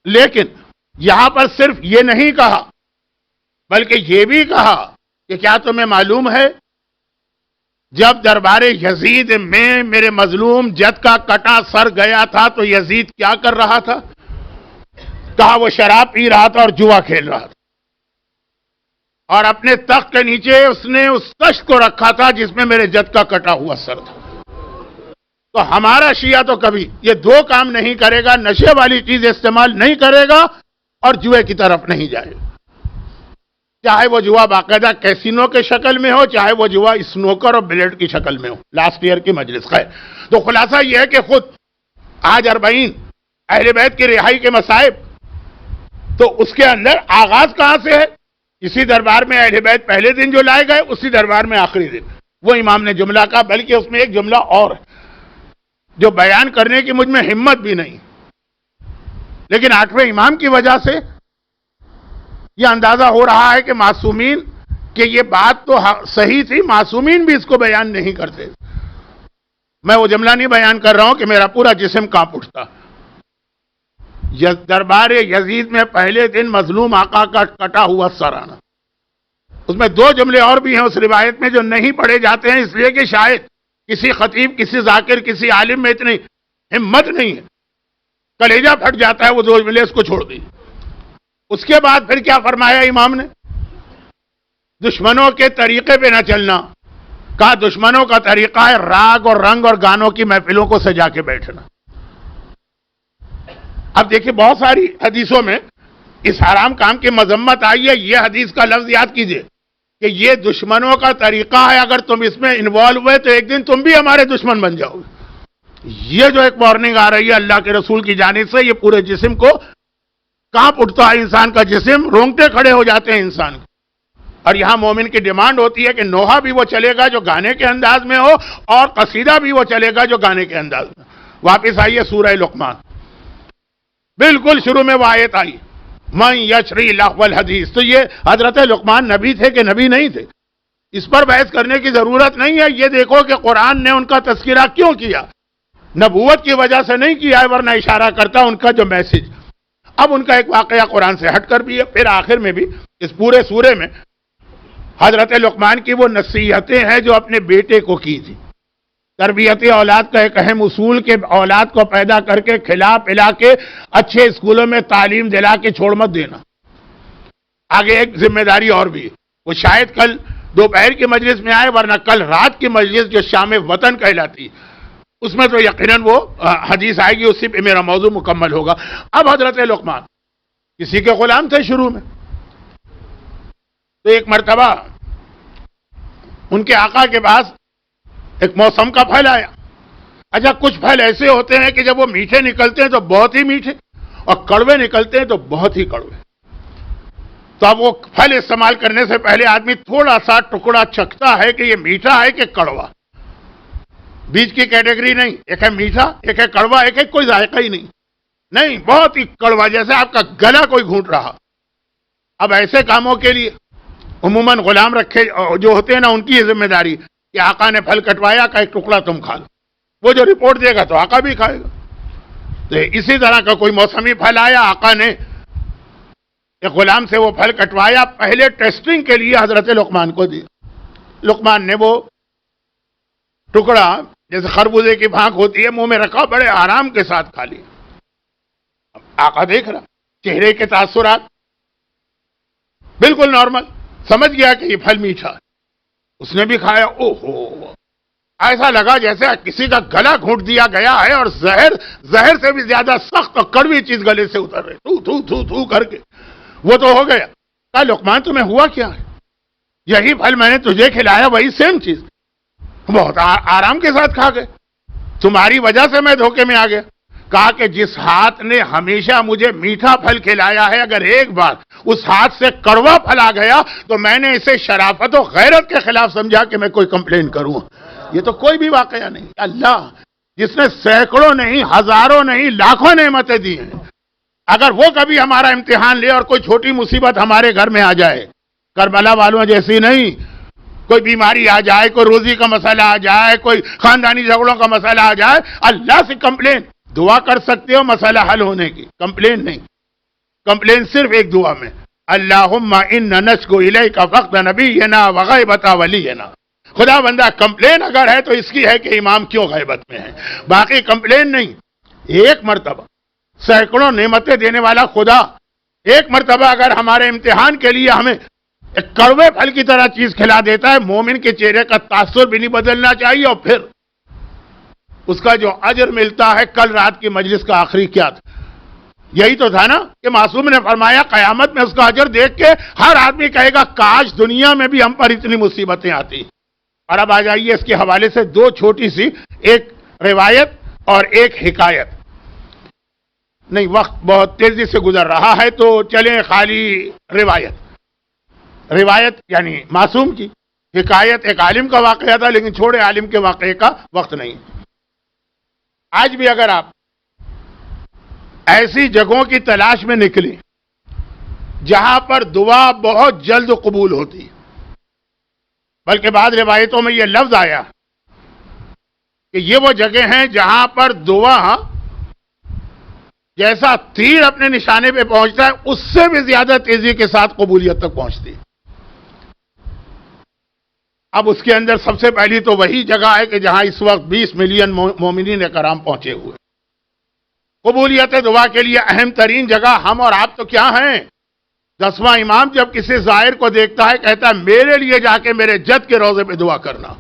لیکن یہاں پر صرف یہ نہیں کہا, بلکہ یہ بھی کہا کہ کیا تمہیں معلوم ہے جب دربار یزید میں میرے مظلوم جد کا کٹا سر گیا تھا تو یزید کیا کر رہا تھا؟ کہا وہ شراب پی رہا تھا اور جوا کھیل رہا تھا, اور اپنے تخت کے نیچے اس نے اس کشت کو رکھا تھا جس میں میرے جد کا کٹا ہوا سر تھا. تو ہمارا شیعہ تو کبھی یہ 2 کام نہیں کرے گا, نشے والی چیز استعمال نہیں کرے گا اور جوئے کی طرف نہیں جائے گا. چاہے وہ جوا باقاعدہ کیسینو کے شکل میں ہو, چاہے وہ جوا اسنوکر اور بلیڈ کی شکل میں ہو. لاسٹ ایئر کی مجلس خیر. تو خلاصہ یہ ہے کہ خود آج 40 اہل بیت کی رہائی کے مصائب, تو اس کے اندر آغاز کہاں سے ہے؟ اسی دربار میں اہل بیت پہلے دن جو لائے گئے, اسی دربار میں آخری دن وہ امام نے جملہ کہا. بلکہ اس میں ایک جملہ اور ہے جو بیان کرنے کی مجھ میں ہمت بھی نہیں, لیکن 8ویں امام کی وجہ سے یہ اندازہ ہو رہا ہے کہ معصومین, کہ یہ بات تو صحیح تھی, معصومین بھی اس کو بیان نہیں کرتے. میں وہ جملہ نہیں بیان کر رہا ہوں کہ میرا پورا جسم کانپ اٹھتا. دربار یزید میں پہلے دن مظلوم آقا کا کٹا ہوا سر آنا, اس میں 2 جملے اور بھی ہیں اس روایت میں جو نہیں پڑھے جاتے ہیں, اس لیے کہ شاید کسی خطیب, کسی ذاکر, کسی عالم میں اتنی ہمت نہیں ہے, کلیجہ پھٹ جاتا ہے وہ 2 جملے اس کو چھوڑ دی. اس کے بعد پھر کیا فرمایا امام نے؟ دشمنوں کے طریقے پہ نہ چلنا. کہا دشمنوں کا طریقہ ہے راگ اور رنگ اور گانوں کی محفلوں کو سجا کے بیٹھنا. اب دیکھیں بہت ساری حدیثوں میں اس حرام کام کی مذمت آئی ہے. یہ حدیث کا لفظ یاد کیجئے کہ یہ دشمنوں کا طریقہ ہے, اگر تم اس میں انوالو ہوئے تو ایک دن تم بھی ہمارے دشمن بن جاؤ گے. یہ جو ایک وارننگ آ رہی ہے اللہ کے رسول کی جانب سے, یہ پورے جسم کو کانپ اٹھتا ہے, انسان کا جسم, رونگٹے کھڑے ہو جاتے ہیں انسان کے. اور یہاں مومن کی ڈیمانڈ ہوتی ہے کہ نوحہ بھی وہ چلے گا جو گانے کے انداز میں ہو, اور قصیدہ بھی وہ چلے گا جو گانے کے انداز میں. واپس آئیے سورہ لقمان, بالکل شروع میں وہ آیت آئی, من یشری لغو الحدیث. تو یہ حضرت لقمان نبی تھے کہ نبی نہیں تھے, اس پر بحث کرنے کی ضرورت نہیں ہے. یہ دیکھو کہ قرآن نے ان کا تذکرہ کیوں کیا, نبوت کی وجہ سے نہیں کیا ہے, ورنہ اشارہ کرتا ان کا جو میسج. اب ان کا ایک واقعہ قرآن سے ہٹ کر بھی ہے. پھر آخر میں بھی اس پورے سورے میں حضرت لقمان کی وہ نصیحتیں ہیں جو اپنے بیٹے کو کی تھی. تربیت اولاد کا ایک اہم اصول کہ اولاد کو پیدا کر کے کھلا پلا کے اچھے اسکولوں میں تعلیم دلا کے چھوڑ مت دینا. آگے ایک ذمہ داری اور بھی, وہ شاید کل دوپہر کی مجلس میں آئے, ورنہ کل رات کی مجلس جو شام وطن کہلاتی اس میں تو یقیناً وہ حدیث آئے گی, اسی پہ میرا موضوع مکمل ہوگا. اب حضرت لقمان کسی کے غلام تھے شروع میں, تو ایک مرتبہ ان کے آقا کے پاس ایک موسم کا پھل آیا. اچھا کچھ پھل ایسے ہوتے ہیں کہ جب وہ میٹھے نکلتے ہیں تو بہت ہی میٹھے اور کڑوے نکلتے ہیں تو بہت ہی کڑوے. تو اب وہ پھل استعمال کرنے سے پہلے آدمی تھوڑا سا ٹکڑا چکھتا ہے کہ یہ میٹھا ہے کہ کڑوا. بیچ کی کیٹیگری نہیں, ایک ہے میٹھا ایک ہے کڑوا, ایک ہے کوئی ذائقہ ہی نہیں, بہت ہی کڑوا, جیسے آپ کا گلا کوئی گھونٹ رہا. اب ایسے کاموں کے لیے عموماً غلام رکھے جو ہوتے ہیں نا, ان کی یہ ذمہ داری کہ آقا نے پھل کٹوایا کا ایک ٹکڑا تم کھا لو. وہ جو رپورٹ دے گا تو آقا بھی کھائے گا. تو اسی طرح کا کوئی موسمی پھل آیا, آقا نے ایک غلام سے وہ پھل کٹوایا, پہلے ٹیسٹنگ کے لیے حضرت لقمان کو دیا. لقمان نے وہ ٹکڑا جیسے خربوزے کی بھانک ہوتی ہے منہ میں رکھا, بڑے آرام کے ساتھ کھا لیا. آقا دیکھ رہا, چہرے کے تاثرات بالکل نارمل, سمجھ گیا کہ یہ پھل میٹھا ہے. اس نے بھی کھایا, اوہو, ایسا لگا جیسے کسی کا گلا گھونٹ دیا گیا ہے اور زہر سے بھی زیادہ سخت اور کڑوی چیز گلے سے اتر رہی, تھو تھو تھو تھو کر کے. وہ تو ہو گیا. کہا لقمان تمہیں ہوا کیا ہے؟ یہی پھل میں نے تجھے کھلایا, وہی سیم چیز, بہت آرام کے ساتھ کھا گئے, تمہاری وجہ سے میں دھوکے میں آ گیا. کہا کہ جس ہاتھ نے ہمیشہ مجھے میٹھا پھل کھلایا ہے, اگر ایک بار اس ہاتھ سے کڑوا پھل آ گیا تو میں نے اسے شرافت و غیرت کے خلاف سمجھا کہ میں کوئی کمپلین کروں. یہ تو کوئی بھی واقعہ نہیں. اللہ جس نے سینکڑوں نہیں, ہزاروں نہیں, لاکھوں نعمتیں دی ہیں, اگر وہ کبھی ہمارا امتحان لے اور کوئی چھوٹی مصیبت ہمارے گھر میں آ جائے, کربلا والوں جیسی نہیں, کوئی بیماری آ جائے, کوئی روزی کا مسئلہ آ جائے, کوئی خاندانی جھگڑوں کا مسئلہ آ جائے, اللہ سے کمپلین. دعا کر سکتے ہو مسئلہ حل ہونے کی, کمپلین نہیں. کمپلین صرف ایک دعا میں, اللہم انا نشکو الیک فقد نبینا وغیبت ولینا. خدا بندہ کمپلین اگر ہے تو اس کی ہے کہ امام کیوں غیبت میں ہے, باقی کمپلین نہیں. ایک مرتبہ سینکڑوں نعمتیں دینے والا خدا ایک مرتبہ اگر ہمارے امتحان کے لیے ہمیں ایک کڑوے پھل کی طرح چیز کھلا دیتا ہے, مومن کے چہرے کا تاثر بھی نہیں بدلنا چاہیے. اور پھر اس کا جو اجر ملتا ہے, کل رات کی مجلس کا آخری کیا تھا, یہی تو تھا نا کہ معصوم نے فرمایا قیامت میں اس کا اجر دیکھ کے ہر آدمی کہے گا کاش دنیا میں بھی ہم پر اتنی مصیبتیں آتی. اور اب آ جائیے اس کے حوالے سے دو چھوٹی سی, ایک روایت اور ایک حکایت. نہیں وقت بہت تیزی سے گزر رہا ہے تو چلیں خالی روایت یعنی معصوم کی. حکایت ایک عالم کا واقعہ تھا, لیکن چھوڑے عالم کے واقعے کا وقت نہیں. آج بھی اگر آپ ایسی جگہوں کی تلاش میں نکلیں جہاں پر دعا بہت جلد قبول ہوتی, بلکہ بعض روایتوں میں یہ لفظ آیا کہ یہ وہ جگہ ہیں جہاں پر دعا جیسا تیر اپنے نشانے پہ پہنچتا ہے اس سے بھی زیادہ تیزی کے ساتھ قبولیت تک پہنچتی. اب اس کے اندر سب سے پہلی تو وہی جگہ ہے کہ جہاں اس وقت 20 ملین مومنین کرام پہنچے ہوئے. قبولیت دعا کے لیے اہم ترین جگہ ہم اور آپ تو کیا ہیں؟ 10واں امام جب کسی زائر کو دیکھتا ہے کہتا ہے میرے لیے جا کے میرے جد کے روضے پہ دعا کرنا.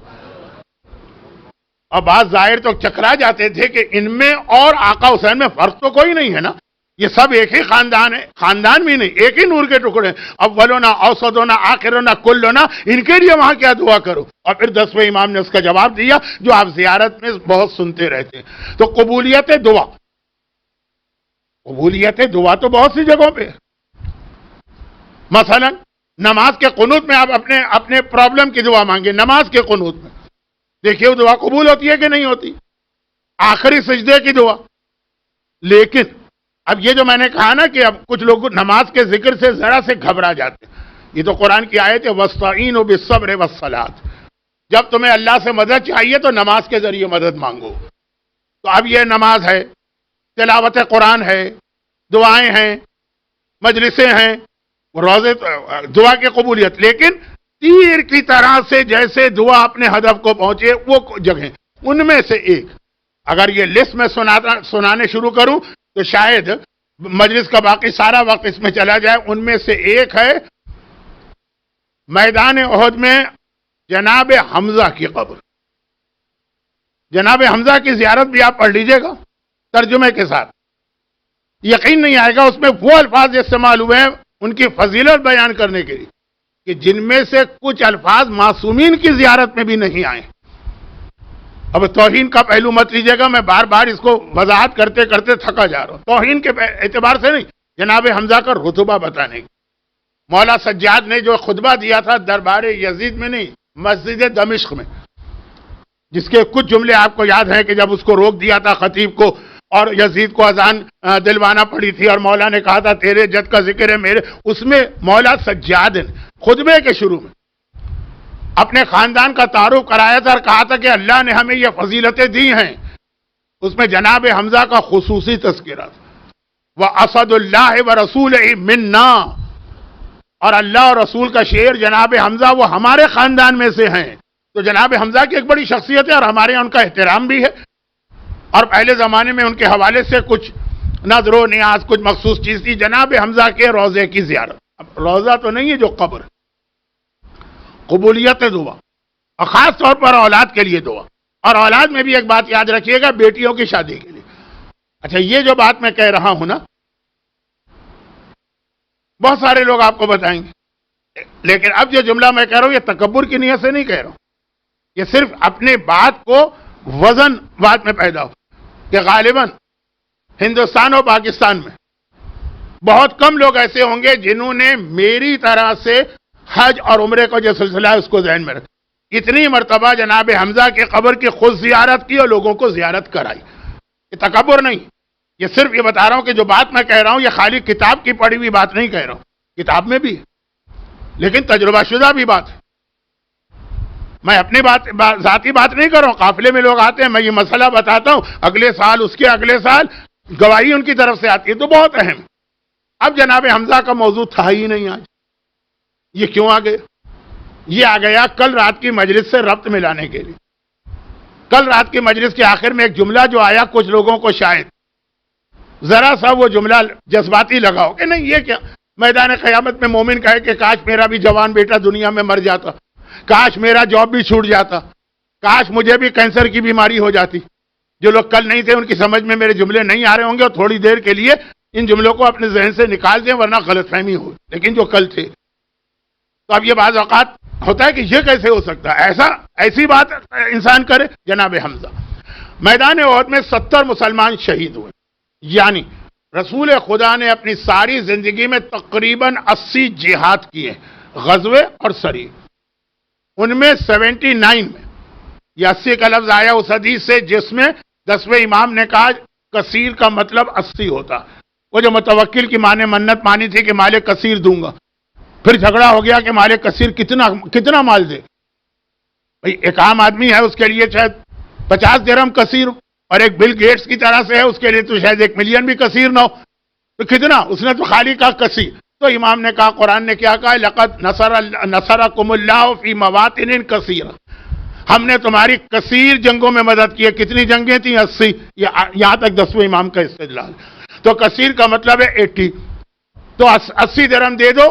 اور بعض زائر تو چکرا جاتے تھے کہ ان میں اور آقا حسین میں فرق تو کوئی نہیں ہے نا, یہ سب ایک ہی خاندان ہے. خاندان بھی نہیں, ایک ہی نور کے ٹکڑے, اولونا اوسطونا آخرونا کلونا, ان کے لیے وہاں کیا دعا کرو. اور پھر 10ویں امام نے اس کا جواب دیا جو آپ زیارت میں بہت سنتے رہتے ہیں. تو قبولیت دعا تو بہت سی جگہوں پہ. مثلا نماز کے قنوت میں آپ اپنے پرابلم کی دعا مانگے, نماز کے قنوت میں دیکھیے وہ دعا قبول ہوتی ہے کہ نہیں ہوتی. آخری سجدے کی دعا. لیکن اب یہ جو میں نے کہا نا کہ اب کچھ لوگ نماز کے ذکر سے ذرا سے گھبرا جاتے ہیں, یہ تو قرآن کی آیت ہے وَاسْتَعِینُوا بِالصَّبْرِ وَالصَّلَاةِ. جب تمہیں اللہ سے مدد چاہیے تو نماز کے ذریعے مدد مانگو. تو اب یہ نماز ہے, تلاوت قرآن ہے, دعائیں ہیں, مجلسیں ہیں, روزے دعا کی قبولیت. لیکن تیر کی طرح سے جیسے دعا اپنے ہدف کو پہنچے وہ جگہیں, ان میں سے ایک اگر یہ لسٹ میں سنانے شروع کروں تو شاید مجلس کا باقی سارا وقت اس میں چلا جائے. ان میں سے ایک ہے میدان احد میں جناب حمزہ کی قبر. جناب حمزہ کی زیارت بھی آپ پڑھ لیجئے گا ترجمے کے ساتھ, یقین نہیں آئے گا اس میں وہ الفاظ استعمال ہوئے ہیں ان کی فضیلت بیان کرنے کے لیے. کہ جن میں سے کچھ الفاظ معصومین کی زیارت میں بھی نہیں آئے. اب توہین کا پہلو مت لیجیے گا، میں بار بار اس کو وضاحت کرتے کرتے تھکا جا رہا ہوں. توہین کے اعتبار سے نہیں، جناب حمزہ کا رتبہ بتانے کی. مولا سجاد نے جو خطبہ دیا تھا دربار یزید میں نہیں، مسجد دمشق میں، جس کے کچھ جملے آپ کو یاد ہیں کہ جب اس کو روک دیا تھا خطیب کو اور یزید کو اذان دلوانا پڑی تھی اور مولا نے کہا تھا تیرے جد کا ذکر ہے میرے، اس میں مولا سجاد نے خطبے کے شروع میں اپنے خاندان کا تعارف کرایا تھا اور کہا تھا کہ اللہ نے ہمیں یہ فضیلتیں دی ہیں. اس میں جناب حمزہ کا خصوصی تذکرہ تھا. وَأَسَدُ اللَّهِ وَرَسُولِهِ مِنَّا، اور اللہ اور رسول کا شعر جناب حمزہ وہ ہمارے خاندان میں سے ہیں. تو جناب حمزہ کی ایک بڑی شخصیت ہے اور ہمارے یہاں ان کا احترام بھی ہے. اور پہلے زمانے میں ان کے حوالے سے کچھ نظر و نیاز، کچھ مخصوص چیز تھی. جناب حمزہ کے روضے کی زیارت. اب روضہ تو نہیں ہے جو قبر، قبولیت دعا، اور خاص طور پر اولاد کے لیے دعا. اور اولاد میں بھی ایک بات یاد رکھیے گا، بیٹیوں کی شادی کے لیے. اچھا، یہ جو بات میں کہہ رہا ہوں نا، بہت سارے لوگ آپ کو بتائیں گے، لیکن اب جو جملہ میں کہہ رہا ہوں یہ تکبر کی نیت سے نہیں کہہ رہا ہوں. یہ صرف اپنے بات کو وزن بات میں پیدا ہو کہ غالباً ہندوستان اور پاکستان میں بہت کم لوگ ایسے ہوں گے جنہوں نے میری طرح سے حج اور عمرے کا جو سلسلہ ہے اس کو ذہن میں رکھا. اتنی مرتبہ جناب حمزہ کی قبر کی خود زیارت کی اور لوگوں کو زیارت کرائی. یہ تکبر نہیں، یہ صرف یہ بتا رہا ہوں کہ جو بات میں کہہ رہا ہوں یہ خالی کتاب کی پڑھی ہوئی بات نہیں کہہ رہا ہوں، کتاب میں بھی ہے لیکن تجربہ شدہ بھی بات ہے. میں اپنی ذاتی بات نہیں کر رہا ہوں. قافلے میں لوگ آتے ہیں، میں یہ مسئلہ بتاتا ہوں، اگلے سال اس کے اگلے سال گواہی ان کی طرف سے آتی ہے، تو بہت اہم. اب جناب حمزہ کا موضوع تھا ہی نہیں آج. یہ کیوں آ گیا؟ یہ آ گیا کل رات کی مجلس سے ربط ملانے کے لیے. کل رات کی مجلس کے آخر میں ایک جملہ جو آیا، کچھ لوگوں کو شاید ذرا سا وہ جملہ جذباتی لگا ہو کہ نہیں یہ کیا، میدان قیامت میں مومن کہے کہ کاش میرا بھی جوان بیٹا دنیا میں مر جاتا، کاش میرا جاب بھی چھوٹ جاتا، کاش مجھے بھی کینسر کی بیماری ہو جاتی. جو لوگ کل نہیں تھے ان کی سمجھ میں میرے جملے نہیں آ رہے ہوں گے اور تھوڑی دیر کے لیے ان جملوں کو اپنے ذہن سے نکال دیں ورنہ غلط فہمی ہو. لیکن جو کل تھے، تو اب یہ بعض اوقات ہوتا ہے کہ یہ کیسے ہو سکتا ہے، ایسی بات انسان کرے. جناب حمزہ میدان احد میں 70 مسلمان شہید ہوئے. یعنی رسول خدا نے اپنی ساری زندگی میں تقریباً 80 جہاد کیے، غزوے اور سری. ان میں 79 میں یہ 80 کا لفظ آیا اس حدیث سے جس میں 10ویں امام نے کہا کثیر کا مطلب 80 ہوتا. وہ جو متوکل کی ماں نے منت مانی تھی کہ مال کثیر دوں گا، پھر جھگڑا ہو گیا کہ مال کثیر کتنا مال دے. بھئی ایک عام آدمی ہے اس کے لیے شاید 50 درہم کثیر، اور ایک بل گیٹس کی طرح سے ہے اس کے لیے تو شاید 1 ملین بھی کثیر نہ ہو. تو کتنا؟ اس نے تو خالی کہا کثیر. تو امام نے کہا، قرآن نے کیا کہا، لقد نصرکم اللہ فی مواطن کثیرہ، ہم نے تمہاری کثیر جنگوں میں مدد کی ہے. کتنی جنگیں تھیں؟ 80. یہاں تک 10ویں امام کا استدلال. تو کثیر کا مطلب ہے 80. تو 80 درہم دے دو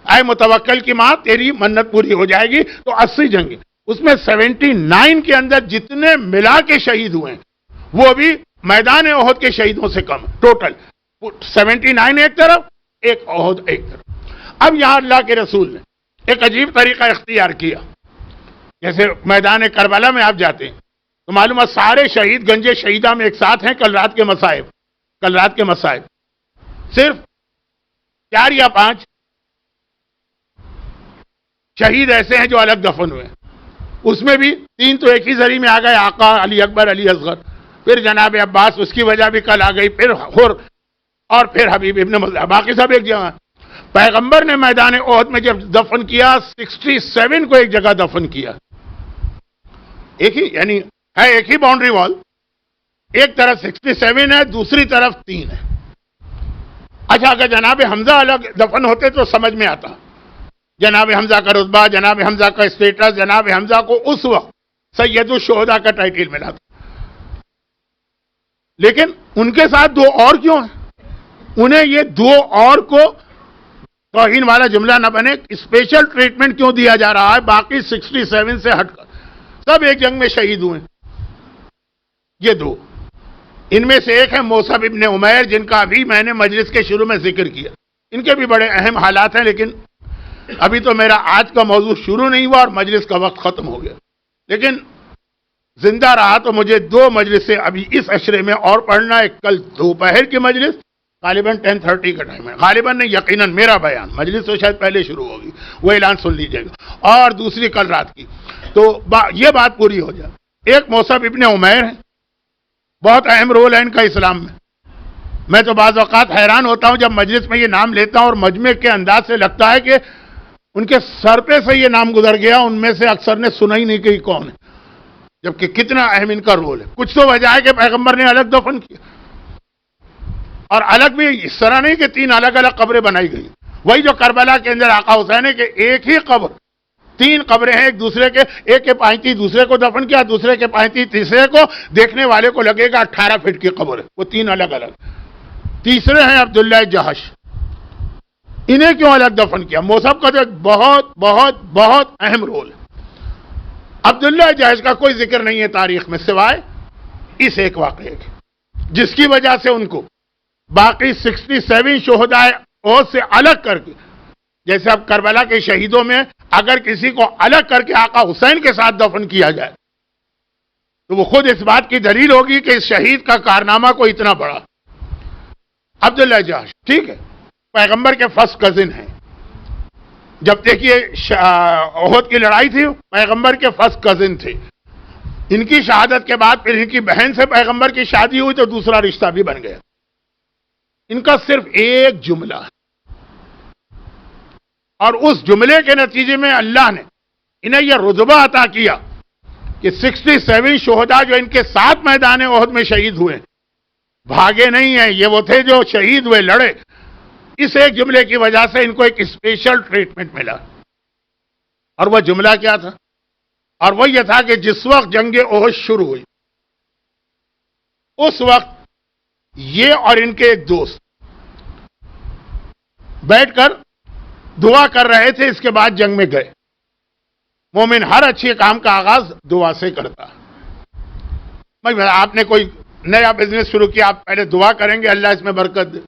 اے متوکل کی ماں، تیری منت پوری ہو جائے گی. تو 80 جنگیں، اس میں 79 کے اندر جتنے ملا کے شہید ہوئے ہیں وہ بھی میدان احد کے شہیدوں سے کم. ٹوٹل 79 ایک طرف، ایک احد ایک طرف. اب یہاں اللہ کے رسول نے ایک عجیب طریقہ اختیار کیا. جیسے میدان کربلا میں آپ جاتے ہیں تو معلوم ہے سارے شہید گنج شہیدہ میں ایک ساتھ ہیں. کل رات کے مصائب صرف 4 یا 5 شہید ایسے ہیں جو الگ دفن ہوئے. اس میں بھی 3 تو ایک ہی زری میں آ گئے، آقا، علی اکبر، علی اصغر، پھر جناب عباس، اس کی وجہ بھی کل آ گئی، پھر اور پھر حبیب ابن مظاہر، باقی سب ایک جگہ. پیغمبر نے میدان احد میں جب دفن کیا 67 کو ایک جگہ دفن کیا. ایک ہی، یعنی ہے ایک ہی باؤنڈری وال، ایک طرف 67 ہے، دوسری طرف 3 ہے. اچھا اگر جناب حمزہ الگ دفن ہوتے تو سمجھ میں آتا. جناب حمزہ کا رتبہ، جناب حمزہ کا اسٹیٹس، جناب حمزہ کو اس وقت سید الشہداء کا ٹائٹل ملا تھا. لیکن ان کے ساتھ 2 اور کیوں ہیں؟ انہیں یہ 2 اور کو توہین والا جملہ نہ بنے، اسپیشل ٹریٹمنٹ کیوں دیا جا رہا ہے؟ باقی 67 سے ہٹ کر سب ایک جنگ میں شہید ہوئے. یہ 2، ان میں سے ایک ہے موصب ابن عمیر، جن کا ابھی میں نے مجلس کے شروع میں ذکر کیا. ان کے بھی بڑے اہم حالات ہیں، لیکن ابھی تو میرا آج کا موضوع شروع نہیں ہوا اور مجلس کا وقت ختم ہو گیا، لیکن زندہ رہا تو مجھے 2 مجلسیں ابھی اس عشرے میں اور پڑھنا ہے. کل دوپہر کی مجلس غالباً 10:30 کا ٹائم ہے، غالباً نہیں یقیناً میرا بیان، مجلس تو شاید پہلے شروع ہوگی، وہ اعلان سن لیجئے گا، اور دوسری کل رات کی. تو یہ بات پوری ہو جائے. ایک مصعب ابن عمیر ہے، بہت اہم رول ہے ان کا اسلام میں. میں تو بعض اوقات حیران ہوتا ہوں جب مجلس میں یہ نام لیتا ہوں اور مجمع کے انداز سے لگتا ہے کہ ان کے سر پہ سے یہ نام گزر گیا، ان میں سے اکثر نے سنا ہی نہیں کہ یہ کون ہے، جبکہ کتنا اہم ان کا رول ہے. کچھ تو وجہ ہے کہ پیغمبر نے الگ دفن کیا، اور الگ بھی اس طرح نہیں کہ 3 الگ الگ قبریں بنائی گئی. وہی جو کربلا کے اندر آقا حسین ہے کہ ایک ہی قبر، 3 قبریں ہیں ایک دوسرے کے، ایک کے پائنتی دوسرے کو دفن کیا، دوسرے کے پائنتی تیسرے کو، دیکھنے والے کو لگے گا 18 فٹ کی قبر ہے، وہ 3 الگ الگ. تیسرے ہیں عبداللہ جہش، انہیں کیوں الگ دفن کیا؟ مصعب کا تو ایک بہت بہت بہت اہم رول ہے. عبداللہ جہش کا کوئی ذکر نہیں ہے تاریخ میں سوائے اس ایک واقعے کے، جس کی وجہ سے ان کو باقی 67 شہدائے احد سے الگ کر کے، جیسے اب کربلا کے شہیدوں میں اگر کسی کو الگ کر کے آقا حسین کے ساتھ دفن کیا جائے تو وہ خود اس بات کی دلیل ہوگی کہ اس شہید کا کارنامہ کو اتنا بڑا. عبداللہ جہش ٹھیک ہے، پیغمبر کے فرسٹ کزن ہیں. جب دیکھیے احد کی لڑائی تھی، پیغمبر کے فرسٹ کزن تھے. ان کی شہادت کے بعد پھر ان کی بہن سے پیغمبر کی شادی ہوئی تو دوسرا رشتہ بھی بن گیا. ان کا صرف ایک جملہ ہے، اور اس جملے کے نتیجے میں اللہ نے انہیں یہ رتبہ عطا کیا کہ 67 شہداء جو ان کے ساتھ میدان احد میں شہید ہوئے بھاگے نہیں ہیں، یہ وہ تھے جو شہید ہوئے، لڑے. اس ایک جملے کی وجہ سے ان کو ایک اسپیشل ٹریٹمنٹ ملا، اور وہ جملہ کیا تھا؟ اور وہ یہ تھا کہ جس وقت جنگ احد شروع ہوئی اس وقت یہ اور ان کے ایک دوست بیٹھ کر دعا کر رہے تھے. اس کے بعد جنگ میں گئے. مومن ہر اچھے کام کا آغاز دعا سے کرتا ہے. بھائی آپ نے کوئی نیا بزنس شروع کیا، آپ پہلے دعا کریں گے اللہ اس میں برکت دے.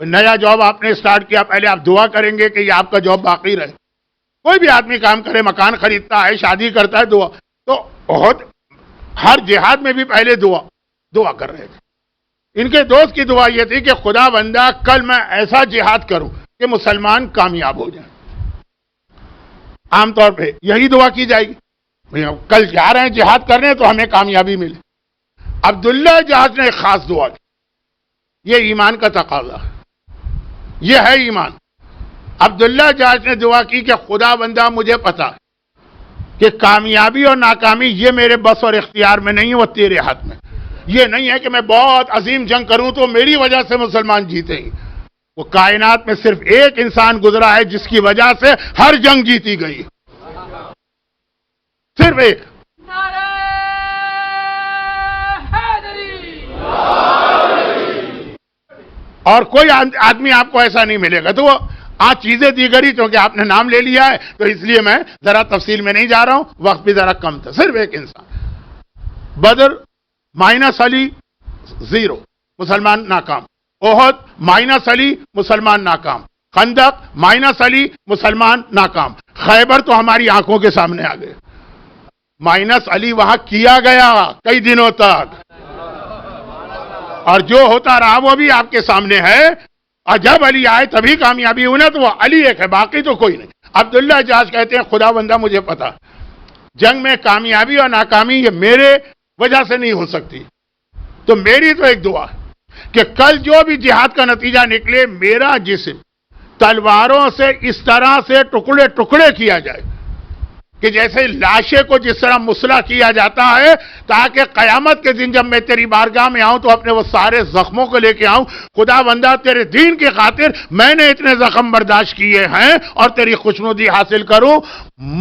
نیا جاب آپ نے سٹارٹ کیا، پہلے آپ دعا کریں گے کہ یہ آپ کا جاب باقی رہے. کوئی بھی آدمی کام کرے، مکان خریدتا ہے، شادی کرتا ہے، دعا. تو بہت ہر جہاد میں بھی پہلے دعا کر رہے تھے. ان کے دوست کی دعا یہ تھی کہ خدا بندہ کل میں ایسا جہاد کروں کہ مسلمان کامیاب ہو جائیں. عام طور پہ یہی دعا کی جائے گی، کل جا رہے ہیں جہاد کرنے تو ہمیں کامیابی ملے. عبداللہ جہش نے ایک خاص دعا کی. یہ ایمان کا تقاضا ہے، یہ ہے ایمان. عبداللہ جہش نے دعا کی کہ خدا بندہ مجھے پتا کہ کامیابی اور ناکامی یہ میرے بس اور اختیار میں نہیں ہے، وہ تیرے ہاتھ میں. یہ نہیں ہے کہ میں بہت عظیم جنگ کروں تو میری وجہ سے مسلمان جیتے ہیں. وہ کائنات میں صرف ایک انسان گزرا ہے جس کی وجہ سے ہر جنگ جیتی گئی، صرف ایک. اور کوئی آدمی آپ کو ایسا نہیں ملے گا. تو وہ آج چیزیں دیگری، کیونکہ آپ نے نام لے لیا ہے تو اس لیے میں ذرا تفصیل میں نہیں جا رہا ہوں، وقت بھی ذرا کم تھا. صرف ایک انسان. بدر -علی 0 مسلمان ناکام. احد -علی مسلمان ناکام. خندق -علی مسلمان ناکام. خیبر تو ہماری آنکھوں کے سامنے آ گئے. -علی وہاں کیا گیا کئی دنوں تک، اور جو ہوتا رہا وہ بھی آپ کے سامنے ہے. اور جب علی آئے تبھی کامیابی ہوئی نا، تو وہ علی ایک ہے، باقی تو کوئی نہیں. عبداللہ جہش کہتے ہیں خدا بندہ مجھے پتا جنگ میں کامیابی اور ناکامی یہ میرے وجہ سے نہیں ہو سکتی، تو میری تو ایک دعا ہے کہ کل جو بھی جہاد کا نتیجہ نکلے میرا جسم تلواروں سے اس طرح سے ٹکڑے ٹکڑے کیا جائے کہ جیسے لاشے کو جس طرح مسلح کیا جاتا ہے، تاکہ قیامت کے دن جب میں تیری بارگاہ میں آؤں تو اپنے وہ سارے زخموں کو لے کے آؤں. خدا بندہ تیرے دین کی خاطر میں نے اتنے زخم برداشت کیے ہیں اور تیری خوشنودی حاصل کروں.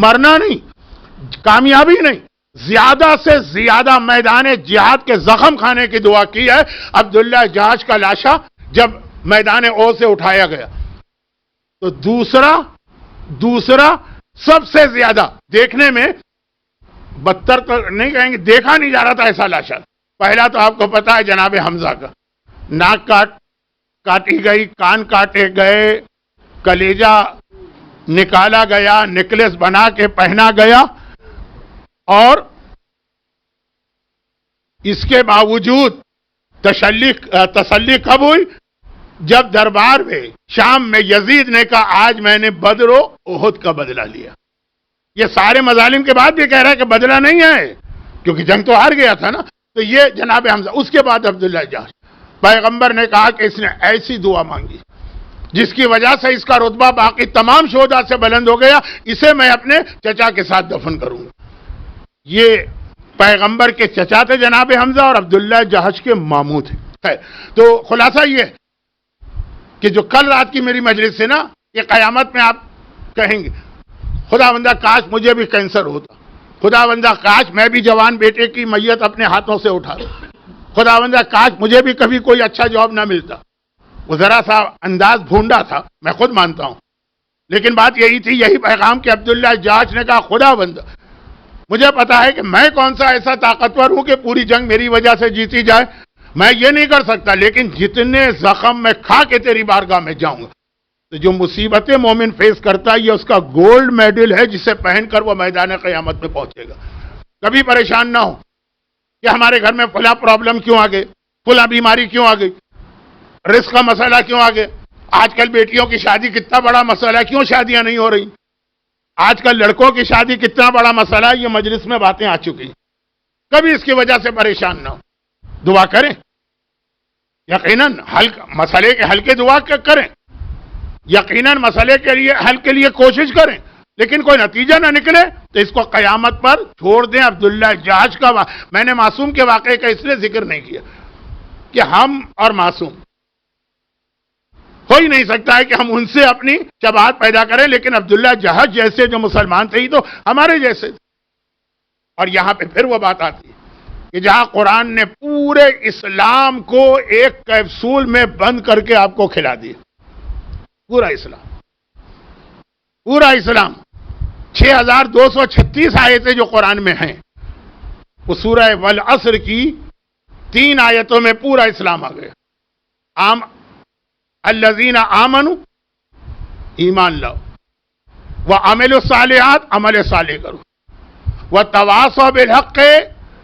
مرنا نہیں، کامیابی نہیں، زیادہ سے زیادہ میدان جہاد کے زخم کھانے کی دعا کی ہے. عبداللہ جہش کا لاشا جب میدان احد سے اٹھایا گیا تو دوسرا سب سے زیادہ دیکھنے میں بدتر تو نہیں کہیں گے، دیکھا نہیں جا رہا تھا ایسا لاشا. پہلا تو آپ کو پتا ہے جناب حمزہ کا ناک کاٹی گئی، کان کاٹے گئے، کلیجہ نکالا گیا، نیکلیس بنا کے پہنا گیا، اور اس کے باوجود تسلی کب ہوئی؟ جب دربار میں شام میں یزید نے کہا آج میں نے بدر و احد کا بدلہ لیا. یہ سارے مظالم کے بعد بھی کہہ رہا ہے کہ بدلہ نہیں ہے، کیونکہ جنگ تو ہار گیا تھا نا. تو یہ جناب حمزہ. اس کے بعد عبداللہ جہش، پیغمبر نے کہا کہ اس نے ایسی دعا مانگی جس کی وجہ سے اس کا رتبہ باقی تمام شہداء سے بلند ہو گیا، اسے میں اپنے چچا کے ساتھ دفن کروں گا. یہ پیغمبر کے چچا تھے جناب حمزہ، اور عبداللہ جہش کے ماموں تھے. تو خلاصہ یہ کہ جو کل رات کی میری مجلس سے نا، یہ قیامت میں آپ کہیں گے خدا بندہ کاش مجھے بھی کینسر ہوتا، خدا بندہ کاش میں بھی جوان بیٹے کی میت اپنے ہاتھوں سے اٹھا لوں، خدا بندہ کاش مجھے بھی کبھی کوئی اچھا جاب نہ ملتا. وہ ذرا سا انداز بھونڈا تھا، میں خود مانتا ہوں، لیکن بات یہی تھی، یہی پیغام کہ عبداللہ جہش نے کہا خدا بندہ مجھے پتا ہے کہ میں کون سا ایسا طاقتور ہوں کہ پوری جنگ میری وجہ سے جیتی جائے، میں یہ نہیں کر سکتا، لیکن جتنے زخم میں کھا کے تیری بارگاہ میں جاؤں گا. تو جو مصیبتیں مومن فیس کرتا ہے، یہ اس کا گولڈ میڈل ہے جسے پہن کر وہ میدان قیامت میں پہنچے گا. کبھی پریشان نہ ہو کہ ہمارے گھر میں فلاں پرابلم کیوں آ گئی، فلاں بیماری کیوں آ گئی، رزق کا مسئلہ کیوں آ گیا. آج کل بیٹیوں کی شادی کتنا بڑا مسئلہ ہے، کیوں شادیاں نہیں ہو رہی. آج کل لڑکوں کی شادی کتنا بڑا مسئلہ ہے، یہ مجلس میں باتیں آ چکی. کبھی اس کی وجہ سے پریشان نہ ہو، دعا کریں، یقیناً مسئلے کے حل کے دعا کریں، یقیناً مسئلے کے لیے حل کے لیے کوشش کریں، لیکن کوئی نتیجہ نہ نکلے تو اس کو قیامت پر چھوڑ دیں. عبداللہ جہش کا میں نے معصوم کے واقعے کا اس لیے ذکر نہیں کیا کہ ہم اور معصوم ہو ہی نہیں سکتا ہے کہ ہم ان سے اپنی شباہت پیدا کریں، لیکن عبداللہ جہش جیسے جو مسلمان تھے ہی تو ہمارے جیسے. اور یہاں پہ پھر وہ بات آتی ہے کہ جہاں قرآن نے پورے اسلام کو ایک کیپسول میں بند کر کے آپ کو کھلا دیا. پورا اسلام 6236 آیتیں جو قرآن میں ہیں، وہ سورہ والعصر کی 3 آیتوں میں پورا اسلام آ گیا. الذین آمنوا ایمان لاؤ، وعملوا الصالحات عمل صالح کرو، وتواصوا بالحق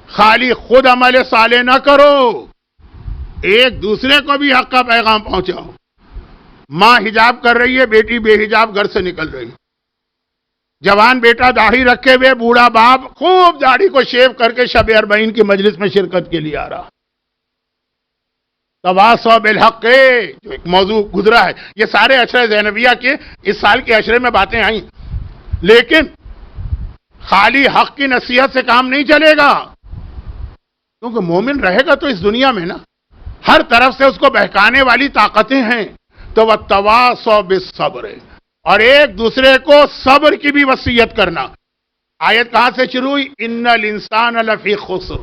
خالی خود عمل صالح نہ کرو، ایک دوسرے کو بھی حق کا پیغام پہنچاؤ. ماں حجاب کر رہی ہے، بیٹی بے حجاب گھر سے نکل رہی، جوان بیٹا داڑھی رکھے ہوئے، بوڑھا باپ خوب داڑھی کو شیو کر کے شب اربعین کی مجلس میں شرکت کے لیے آ رہا. تواصوا بالحق جو ایک موضوع گزرا ہے، یہ سارے عشرہ زینبیہ کے اس سال کے عشرے میں باتیں آئیں، لیکن خالی حق کی نصیحت سے کام نہیں چلے گا، کیونکہ مومن رہے گا تو اس دنیا میں نا ہر طرف سے اس کو بہکانے والی طاقتیں ہیں. تو وَالتَّوَاصَوْا بِالصَّبْرِ، اور ایک دوسرے کو صبر کی بھی وصیت کرنا. آیت کہاں سے شروع ہوئی؟ ان الانسان لفی خسر،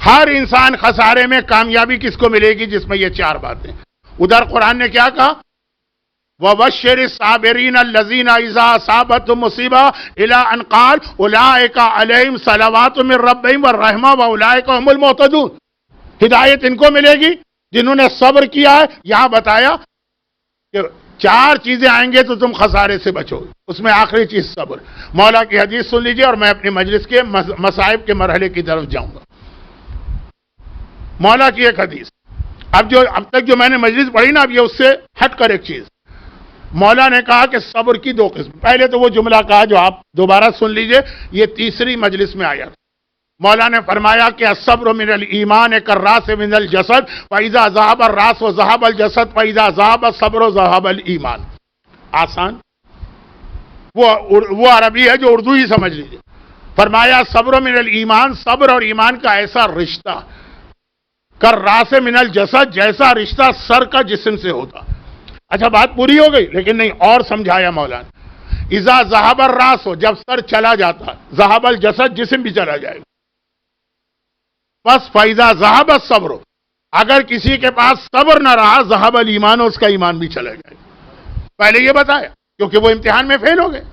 ہر انسان خسارے میں. کامیابی کس کو ملے گی؟ جس میں یہ 4 باتیں. ادھر قرآن نے کیا کہا؟ وَبَشِّرِ الصَّابِرِينَ الَّذِينَ إِذَا أَصَابَتْهُمْ مُصِيبَةٌ إِلَىٰ أَنْ قَالَ أُولَٰئِكَ عَلَيْهِمْ صَلَوَاتٌ مِّن رَّبِّهِمْ وَرَحْمَةٌ وَأُولَٰئِكَ هُمُ الْمُهْتَدُونَ. ہدایت ان کو ملے گی جنہوں نے صبر کیا ہے. یہاں بتایا کہ 4 چیزیں آئیں گے تو تم خسارے سے بچو گے، اس میں آخری چیز صبر. مولا کی حدیث سن لیجئے اور میں اپنی مجلس کے مصائب کے مرحلے کی طرف جاؤں گا. مولا کی ایک حدیث، اب تک جو میں نے مجلس پڑھی نا، اب یہ اس سے ہٹ کر ایک چیز. مولا نے کہا کہ صبر کی 2 قسم. پہلے تو وہ جملہ کہا جو آپ دوبارہ سن لیجئے، یہ تیسری مجلس میں آیا. مولا نے فرمایا کہ الصبر من الایمان کالراس من الجسد فاذا ذهب الراس وذهب الجسد فاذا ذهب الصبر ذهب الایمان. آسان، وہ عربی ہے جو اردو ہی سمجھ لیجئے. فرمایا صبر من الایمان، صبر اور ایمان کا ایسا رشتہ، کالراس من الجسد، جیسا رشتہ سر کا جسم سے ہوتا. اچھا بات پوری ہو گئی، لیکن نہیں، اور سمجھایا مولانا. اذا ذهب الراس، جب سر چلا جاتا، ذهب الجسد، جسم بھی چلا جائے گا. بس فَإِذَا ذَهَبَ الصَّبْرُ، اگر کسی کے پاس صبر نہ رہا، ذَهَبَ الْإِيمَانُ، اس کا ایمان بھی چلا جائے گا. پہلے یہ بتایا کیونکہ وہ امتحان میں فیل ہو گئے.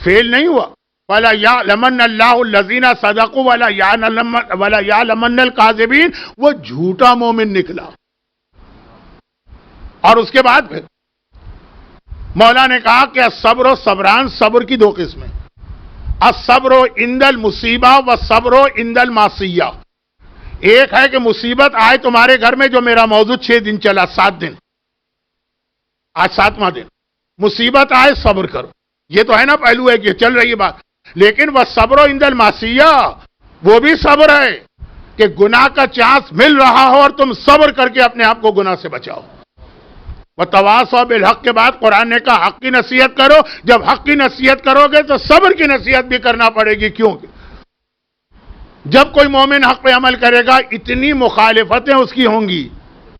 فیل نہیں ہوا. وَلَا يَعْلَمَنَّ اللَّهُ الَّذِينَ صَدَقُوا وَلَا يَعْلَمَنَّ الْكَاذِبِينَ، وہ جھوٹا مومن نکلا. اور اس کے بعد پھر مولا نے کہا کہ الصبر و صبران، صبر کی دو قسمیں، الصبر عند المصیبہ و صبر عند المعصیہ۔ ایک ہے کہ مصیبت آئے تمہارے گھر میں، جو میرا موضوع 6 دن چلا، 7 دن، آج 7واں دن، مصیبت آئے صبر کرو، یہ تو ہے نا پہلو ہے کہ چل رہی ہے بات۔ لیکن وہ صبر عند المعصیہ، وہ بھی صبر ہے کہ گناہ کا چانس مل رہا ہو اور تم صبر کر کے اپنے آپ کو گناہ سے بچاؤ۔ وَتَوَاصَوْا بِالْحَقِّ کے بعد قرآن نے کہا حق کی نصیحت کرو۔ جب حق کی نصیحت کرو گے تو صبر کی نصیحت بھی کرنا پڑے گی، کیوں؟ جب کوئی مومن حق پہ عمل کرے گا اتنی مخالفتیں اس کی ہوں گی،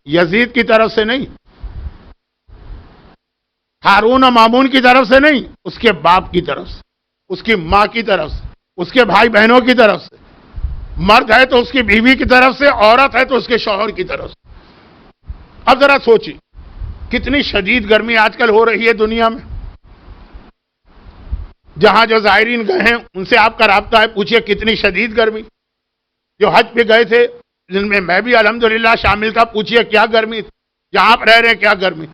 یزید کی طرف سے نہیں، ہارون و مامون کی طرف سے نہیں، اس کے باپ کی طرف سے، اس کی ماں کی طرف سے، اس کے بھائی بہنوں کی طرف سے، مرد ہے تو اس کی بیوی کی طرف سے، عورت ہے تو اس کے شوہر کی طرف سے۔ اب ذرا سوچیے کتنی شدید گرمی آج کل ہو رہی ہے دنیا میں۔ جہاں جو زائرین گئے ہیں ان سے آپ کا رابطہ ہے، پوچھئے کتنی شدید گرمی۔ جو حج پہ گئے تھے جن میں میں بھی الحمدللہ شامل تھا، پوچھئے کیا گرمی تھی، جہاں آپ رہ رہے ہیں کیا گرمی،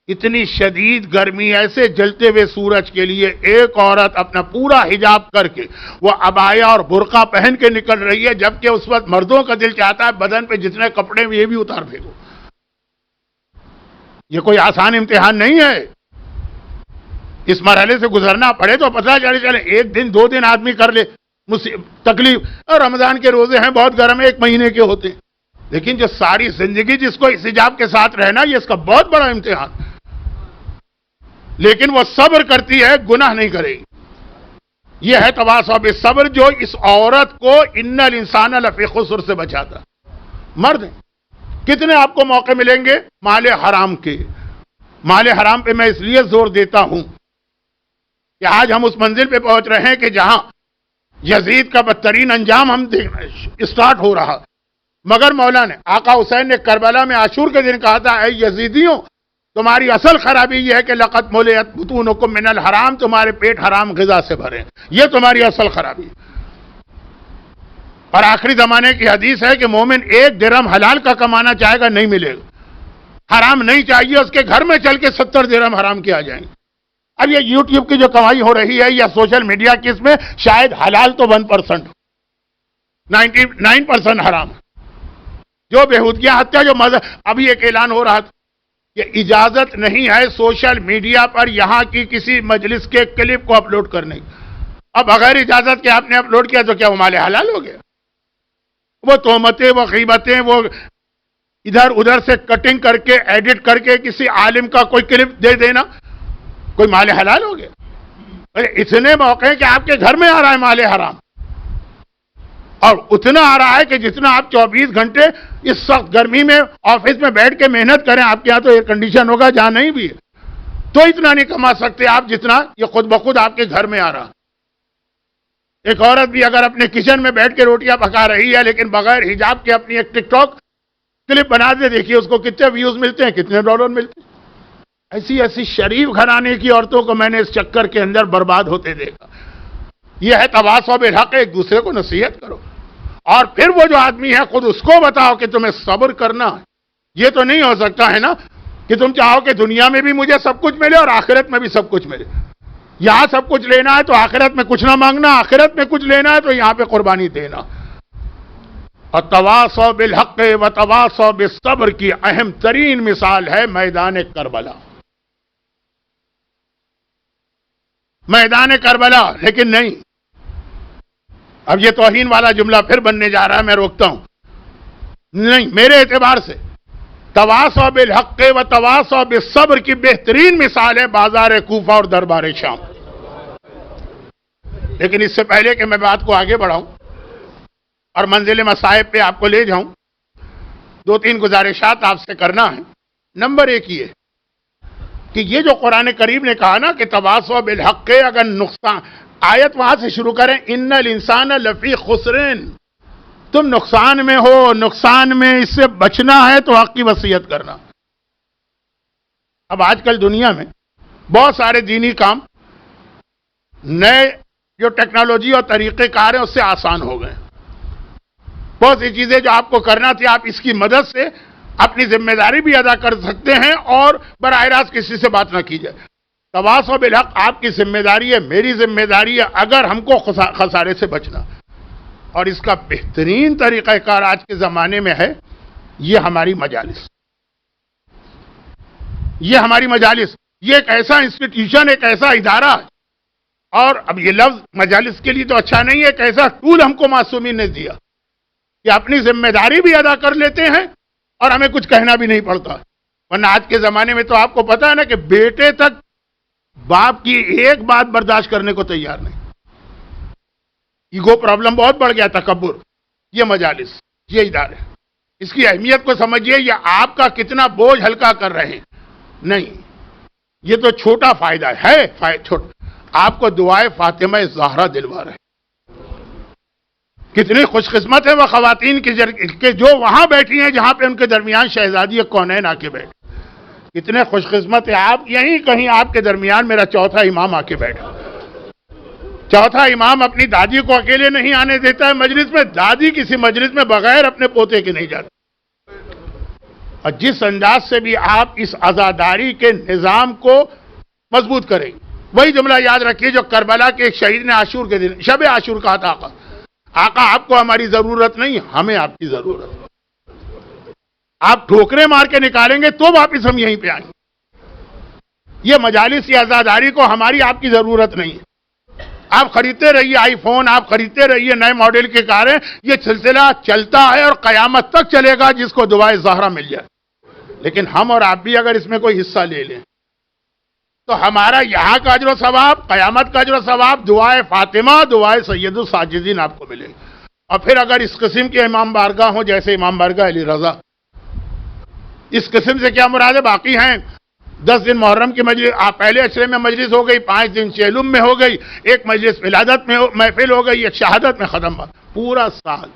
اتنی شدید گرمی۔ ایسے جلتے ہوئے سورج کے لیے ایک عورت اپنا پورا حجاب کر کے، وہ عبایا اور برقع پہن کے نکل رہی ہے، جبکہ اس وقت مردوں کا دل چاہتا ہے بدن پہ جتنے کپڑے ہیں یہ بھی اتار پھینکو۔ یہ کوئی آسان امتحان نہیں ہے، اس مرحلے سے گزرنا پڑے تو پتہ چلے ایک دن 2 دن آدمی کر لے تکلیف، اور رمضان کے روزے ہیں بہت گرم ہے، 1 مہینے کے ہوتے ہیں، لیکن جو ساری زندگی جس کو اس حجاب کے ساتھ رہنا، یہ اس کا بہت بڑا امتحان۔ لیکن وہ صبر کرتی ہے، گناہ نہیں کرے گی۔ یہ ہے تواصوا بالصبر جو اس عورت کو ان الانسان لفی خسر سے بچاتا۔ مرد ہیں، کتنے آپ کو موقع ملیں گے مال حرام کے۔ مال حرام پہ میں اس لیے زور دیتا ہوں کہ آج ہم اس منزل پہ پہنچ رہے ہیں کہ جہاں یزید کا بدترین انجام ہم اسٹارٹ ہو رہا، مگر مولا نے، آقا حسین نے کربلا میں عاشور کے دن کہا تھا، اے یزیدیوں تمہاری اصل خرابی یہ ہے کہ لقد ملئت بطونکم من الحرام، تمہارے پیٹ حرام غذا سے بھرے، یہ تمہاری اصل خرابی۔ اور آخری زمانے کی حدیث ہے کہ مومن 1 درہم حلال کا کمانا چاہے گا نہیں ملے گا، حرام نہیں چاہیے، اس کے گھر میں چل کے 70 درہم حرام کے آ جائیں گے۔ اب یہ یوٹیوب کی جو کمائی ہو رہی ہے یا سوشل میڈیا کی، اس میں شاید حلال تو 1%، 99% حرام ہے۔ جو بےہودگیاں حتیٰ جو مذہب، ابھی ایک اعلان ہو رہا تھا کہ اجازت نہیں ہے سوشل میڈیا پر یہاں کی کسی مجلس کے کلپ کو اپلوڈ کرنے کی۔ اب بغیر اجازت کے آپ نے اپلوڈ کیا تو کیا وہ مال حلال ہو گیا؟ وہ تہمتیں، وہ غیبتیں، وہ ادھر ادھر سے کٹنگ کر کے ایڈٹ کر کے کسی عالم کا کوئی کلپ دے دینا، کوئی مال حلال ہو گیا؟ اتنے موقع ہیں کہ آپ کے گھر میں آ رہا ہے مال حرام، اور اتنا آ رہا ہے کہ جتنا آپ 24 گھنٹے اس سخت گرمی میں آفس میں بیٹھ کے محنت کریں، آپ کے یہاں تو ایئر کنڈیشن ہوگا، جہاں نہیں بھی ہے، تو اتنا نہیں کما سکتے آپ جتنا یہ خود بخود آپ کے گھر میں آ رہا۔ ایک عورت بھی اگر اپنے کچن میں بیٹھ کے روٹیاں پکا رہی ہے لیکن بغیر حجاب کے اپنی ایک ٹک ٹاک کلپ بنا دے، دیکھیے اس کو کتنے ویوز ملتے ہیں، کتنے ڈالر ملتے ہیں۔ ایسی شریف گھرانے کی عورتوں کو میں نے اس چکر کے اندر برباد ہوتے دیکھا۔ یہ ہے تواصوا بالحق، ایک دوسرے کو نصیحت کرو، اور پھر وہ جو آدمی ہے خود اس کو بتاؤ کہ تمہیں صبر کرنا ہے۔ یہ تو نہیں ہو سکتا ہے نا کہ تم چاہو کہ دنیا میں بھی مجھے سب کچھ ملے اور آخرت میں بھی سب کچھ ملے۔ یہاں سب کچھ لینا ہے تو آخرت میں کچھ نہ مانگنا، آخرت میں کچھ لینا ہے تو یہاں پہ قربانی دینا۔ اور تواصوا بالحق و تواصوا بالصبر کی اہم ترین مثال ہے میدان کربلا۔ میدان کربلا، لیکن نہیں، اب یہ توہین والا جملہ پھر بننے جا رہا ہے، میں روکتا ہوں، نہیں، میرے اعتبار سے تواصوا بالحق و تواصوا بالصبر کی بہترین مثال ہے بازار کوفہ اور دربار شام۔ لیکن اس سے پہلے کہ میں بات کو آگے بڑھاؤں اور منزل مصائب پہ آپ کو لے جاؤں، 2-3 گزارشات آپ سے کرنا ہے۔ نمبر 1 یہ کہ یہ جو قرآن کریم نے کہا نا کہ تواصوا بالحق، اگر نقصان، آیت وہاں سے شروع کریں، ان الانسان لفی خسرین، تم نقصان میں ہو، نقصان میں اس سے بچنا ہے تو حق کی وصیت کرنا۔ اب آج کل دنیا میں بہت سارے دینی کام نئے جو ٹیکنالوجی اور طریقے کار ہیں اس سے آسان ہو گئے۔ بہت سی چیزیں جو آپ کو کرنا تھی آپ اس کی مدد سے اپنی ذمہ داری بھی ادا کر سکتے ہیں اور براہ راست کسی سے بات نہ کی جائے۔ تواصو بالحق آپ کی ذمہ داری ہے، میری ذمہ داری ہے، اگر ہم کو خسارے سے بچنا. اور اس کا بہترین طریقہ کار آج کے زمانے میں ہے یہ ہماری مجالس. یہ ہماری مجالس، یہ ایک ایسا انسٹیٹیوشن، ایک ایسا ادارہ ہے. اور اب یہ لفظ مجالس کے لیے تو اچھا نہیں ہے، ایک ایسا ٹول ہم کو معصومین نے دیا کہ اپنی ذمہ داری بھی ادا کر لیتے ہیں اور ہمیں کچھ کہنا بھی نہیں پڑتا. ورنہ آج کے زمانے میں تو آپ کو پتا ہے نا کہ بیٹے تک باپ کی ایک بات برداشت کرنے کو تیار نہیں. ایگو پرابلم بہت بڑھ گیا، تکبر. یہ مجالس، یہ ادارے، اس کی اہمیت کو سمجھیے. یہ آپ کا کتنا بوجھ ہلکا کر رہے ہیں. نہیں، یہ تو چھوٹا فائدہ ہے، چھوٹا. آپ کو دعائے فاطمہ زہرا دلوا رہے. کتنی خوش قسمت ہے وہ خواتین کی جو وہاں بیٹھی ہیں جہاں پہ ان کے درمیان شہزادی کونین آ کے بیٹھے. کتنے خوش قسمت ہے آپ. یہیں کہیں آپ کے درمیان میرا چوتھا امام آ کے بیٹھا. چوتھا امام اپنی دادی کو اکیلے نہیں آنے دیتا ہے مجلس میں. دادی کسی مجلس میں بغیر اپنے پوتے کے نہیں جاتی. اور جس انداز سے بھی آپ اس عزاداری کے نظام کو مضبوط کریں، وہی جملہ یاد رکھیے جو کربلا کے ایک شہید نے عاشور کے دن، شب عاشور کہا تھا. آقا آپ کو ہماری ضرورت نہیں، ہمیں آپ کی ضرورت ہے. آپ ٹھوکریں مار کے نکالیں گے تو واپس ہم یہیں پہ آئیں گے. یہ مجالس، یہ عزاداری کو ہماری آپ کی ضرورت نہیں ہے. آپ خریدتے رہیے آئی فون، آپ خریدتے رہیے نئے ماڈل کے کاریں. یہ سلسلہ چلتا ہے اور قیامت تک چلے گا جس کو دعائے زہرا مل جائے. لیکن ہم اور آپ بھی اگر اس میں کوئی حصہ لے لیں تو ہمارا یہاں کا اجر و ثواب، قیامت کا اجر و ثواب، دعائے فاطمہ، دعائے سید الساجدین آپ کو ملے. اور پھر اگر اس قسم کے امام بارگاہ ہوں جیسے امام بارگاہ علی رضا، اس قسم سے کیا مراد ہے؟ باقی ہیں 10 دن محرم کی مجلس، پہلے اشرے میں مجلس ہو گئی، 5 دن چیلم میں ہو گئی، ایک مجلس ولادت میں محفل ہو گئی، ایک شہادت میں ختم ہوا. پورا سال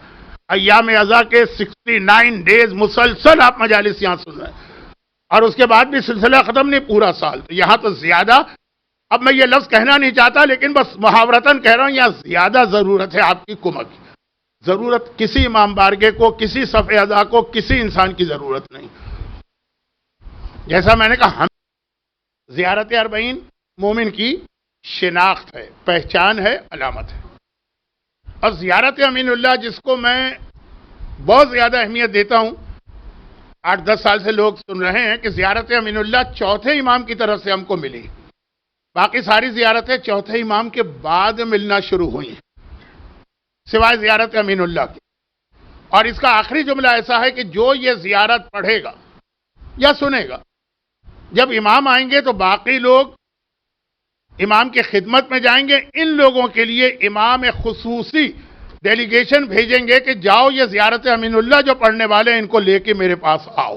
ایام عزا کے 69 ڈیز مسلسل آپ مجالس یہاں سن رہے ہیں. اور اس کے بعد بھی سلسلہ ختم نہیں، پورا سال. تو یہاں تو زیادہ، اب میں یہ لفظ کہنا نہیں چاہتا لیکن بس محاورتاً کہہ رہا ہوں، یہاں زیادہ ضرورت ہے آپ کی کمک. ضرورت کسی امام بارگاہ کو، کسی صف اعضاء کو، کسی انسان کی ضرورت نہیں. جیسا میں نے کہا، ہم زیارت اربعین مومن کی شناخت ہے، پہچان ہے، علامت ہے. اور زیارت امین اللہ جس کو میں بہت زیادہ اہمیت دیتا ہوں، 8-10 سال سے لوگ سن رہے ہیں کہ زیارت امین اللہ چوتھے امام کی طرف سے ہم کو ملی. باقی ساری زیارتیں چوتھے امام کے بعد ملنا شروع ہوئی ہیں سوائے زیارت امین اللہ کی. اور اس کا آخری جملہ ایسا ہے کہ جو یہ زیارت پڑھے گا یا سنے گا، جب امام آئیں گے تو باقی لوگ امام کی خدمت میں جائیں گے. ان لوگوں کے لیے امام خصوصی ڈیلیگیشن بھیجیں گے کہ جاؤ یہ زیارت امین اللہ جو پڑھنے والے ہیں ان کو لے کے میرے پاس آؤ.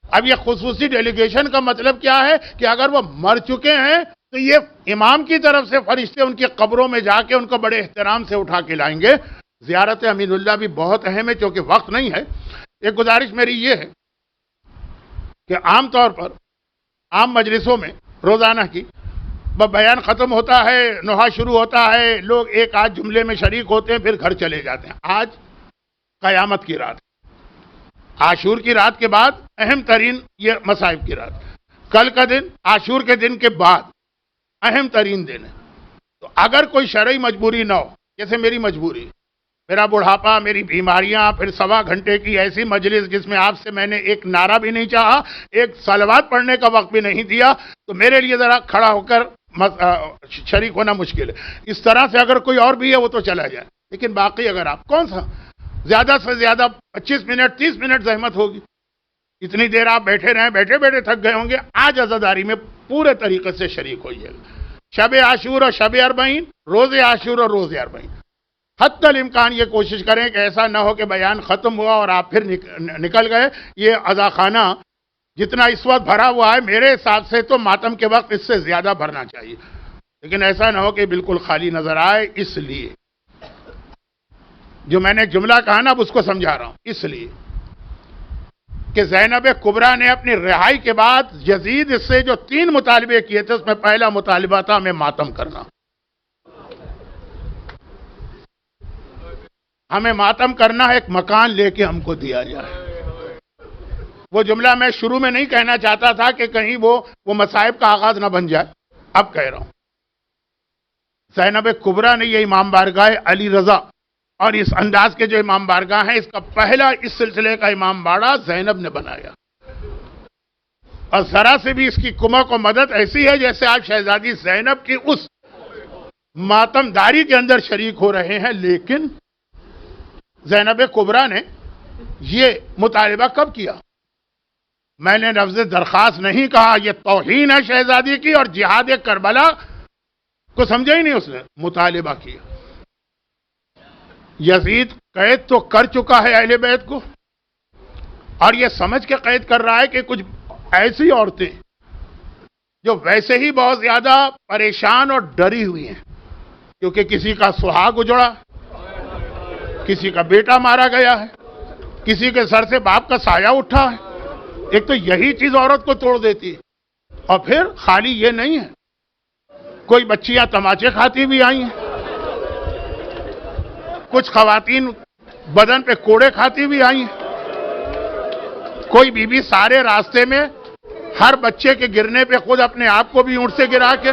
اب یہ خصوصی ڈیلیگیشن کا مطلب کیا ہے کہ اگر وہ مر چکے ہیں تو یہ امام کی طرف سے فرشتے ان کی قبروں میں جا کے ان کو بڑے احترام سے اٹھا کے لائیں گے. زیارت امین اللہ بھی بہت اہم ہے چونکہ وقت نہیں ہے. ایک گزارش میری یہ ہے کہ عام طور پر عام مجلسوں میں روزانہ کی بیان ختم ہوتا ہے، نوحہ شروع ہوتا ہے، لوگ ایک آدھ جملے میں شریک ہوتے ہیں پھر گھر چلے جاتے ہیں. آج قیامت کی رات، عاشور کی رات کے بعد اہم ترین یہ مصائب کی رات. کل کا دن عاشور کے دن کے بعد اہم ترین دن ہے. تو اگر کوئی شرعی مجبوری نہ ہو، جیسے میری مجبوری، میرا بڑھاپا، میری بیماریاں، پھر 1.25 گھنٹے کی ایسی مجلس جس میں آپ سے میں نے ایک نعرہ بھی نہیں چاہا، ایک صلوات پڑھنے کا وقت بھی نہیں دیا، تو میرے لیے ذرا کھڑا ہو کر شریک ہونا مشکل ہے. اس طرح سے اگر کوئی اور بھی ہے وہ تو چلا جائے. لیکن باقی اگر آپ کون سا زیادہ سے زیادہ 25 منٹ 30 منٹ زحمت ہوگی، اتنی دیر آپ بیٹھے رہیں، بیٹھے بیٹھے تھک گئے ہوں گے. آج عزاداری میں پورے طریقے سے شریک ہوئیے گا. شب عاشور اور شب اربعین، روز عاشور اور روز اربعین، حتی الامکان یہ کوشش کریں کہ ایسا نہ ہو کہ بیان ختم ہوا اور آپ پھر نکل گئے. یہ عزاخانہ جتنا اس وقت بھرا ہوا ہے میرے حساب سے تو ماتم کے وقت اس سے زیادہ بھرنا چاہیے، لیکن ایسا نہ ہو کہ بالکل خالی نظر آئے. اس لیے جو میں نے جملہ کہا نا اب اس کو سمجھا رہا ہوں. اس لیے کہ زینب کبریٰ نے اپنی رہائی کے بعد یزید سے جو 3 مطالبے کیے تھے اس میں پہلا مطالبہ تھا ہمیں ماتم کرنا. ہمیں ماتم کرنا ہے، ایک مکان لے کے ہم کو دیا جائے. وہ جملہ میں شروع میں نہیں کہنا چاہتا تھا کہ کہیں وہ مصائب کا آغاز نہ بن جائے. اب کہہ رہا ہوں، زینب کبریٰ نے یہ امام بارگاہ علی رضا اور اس انداز کے جو امام بارگاہ ہیں، اس کا پہلا اس سلسلے کا امام باڑہ زینب نے بنایا، اور ذرا سے بھی اس کی کمک و مدد ایسی ہے جیسے آپ شہزادی زینب کی اس ماتم داری کے اندر شریک ہو رہے ہیں۔ لیکن زینب کبریٰ نے یہ مطالبہ کب کیا؟ میں نے لفظ درخواست نہیں کہا، یہ توہین ہے شہزادی کی، اور جہاد کربلا کو سمجھا ہی نہیں اس نے، مطالبہ کیا۔ یزید قید تو کر چکا ہے اہل بیت کو، اور یہ سمجھ کے قید کر رہا ہے کہ کچھ ایسی عورتیں جو ویسے ہی بہت زیادہ پریشان اور ڈری ہوئی ہیں، کیونکہ کسی کا سہاگ اجڑا، کسی کا بیٹا مارا گیا ہے، کسی کے سر سے باپ کا سایہ اٹھا ہے۔ ایک تو یہی چیز عورت کو توڑ دیتی ہے، اور پھر خالی یہ نہیں ہے، کوئی بچیاں تماچے کھاتی بھی آئی ہیں، کچھ خواتین بدن پہ کوڑے کھاتی بھی آئی ہیں، کوئی بی بی سارے راستے میں ہر بچے کے گرنے پہ خود اپنے آپ کو بھی اونٹ سے گرا کے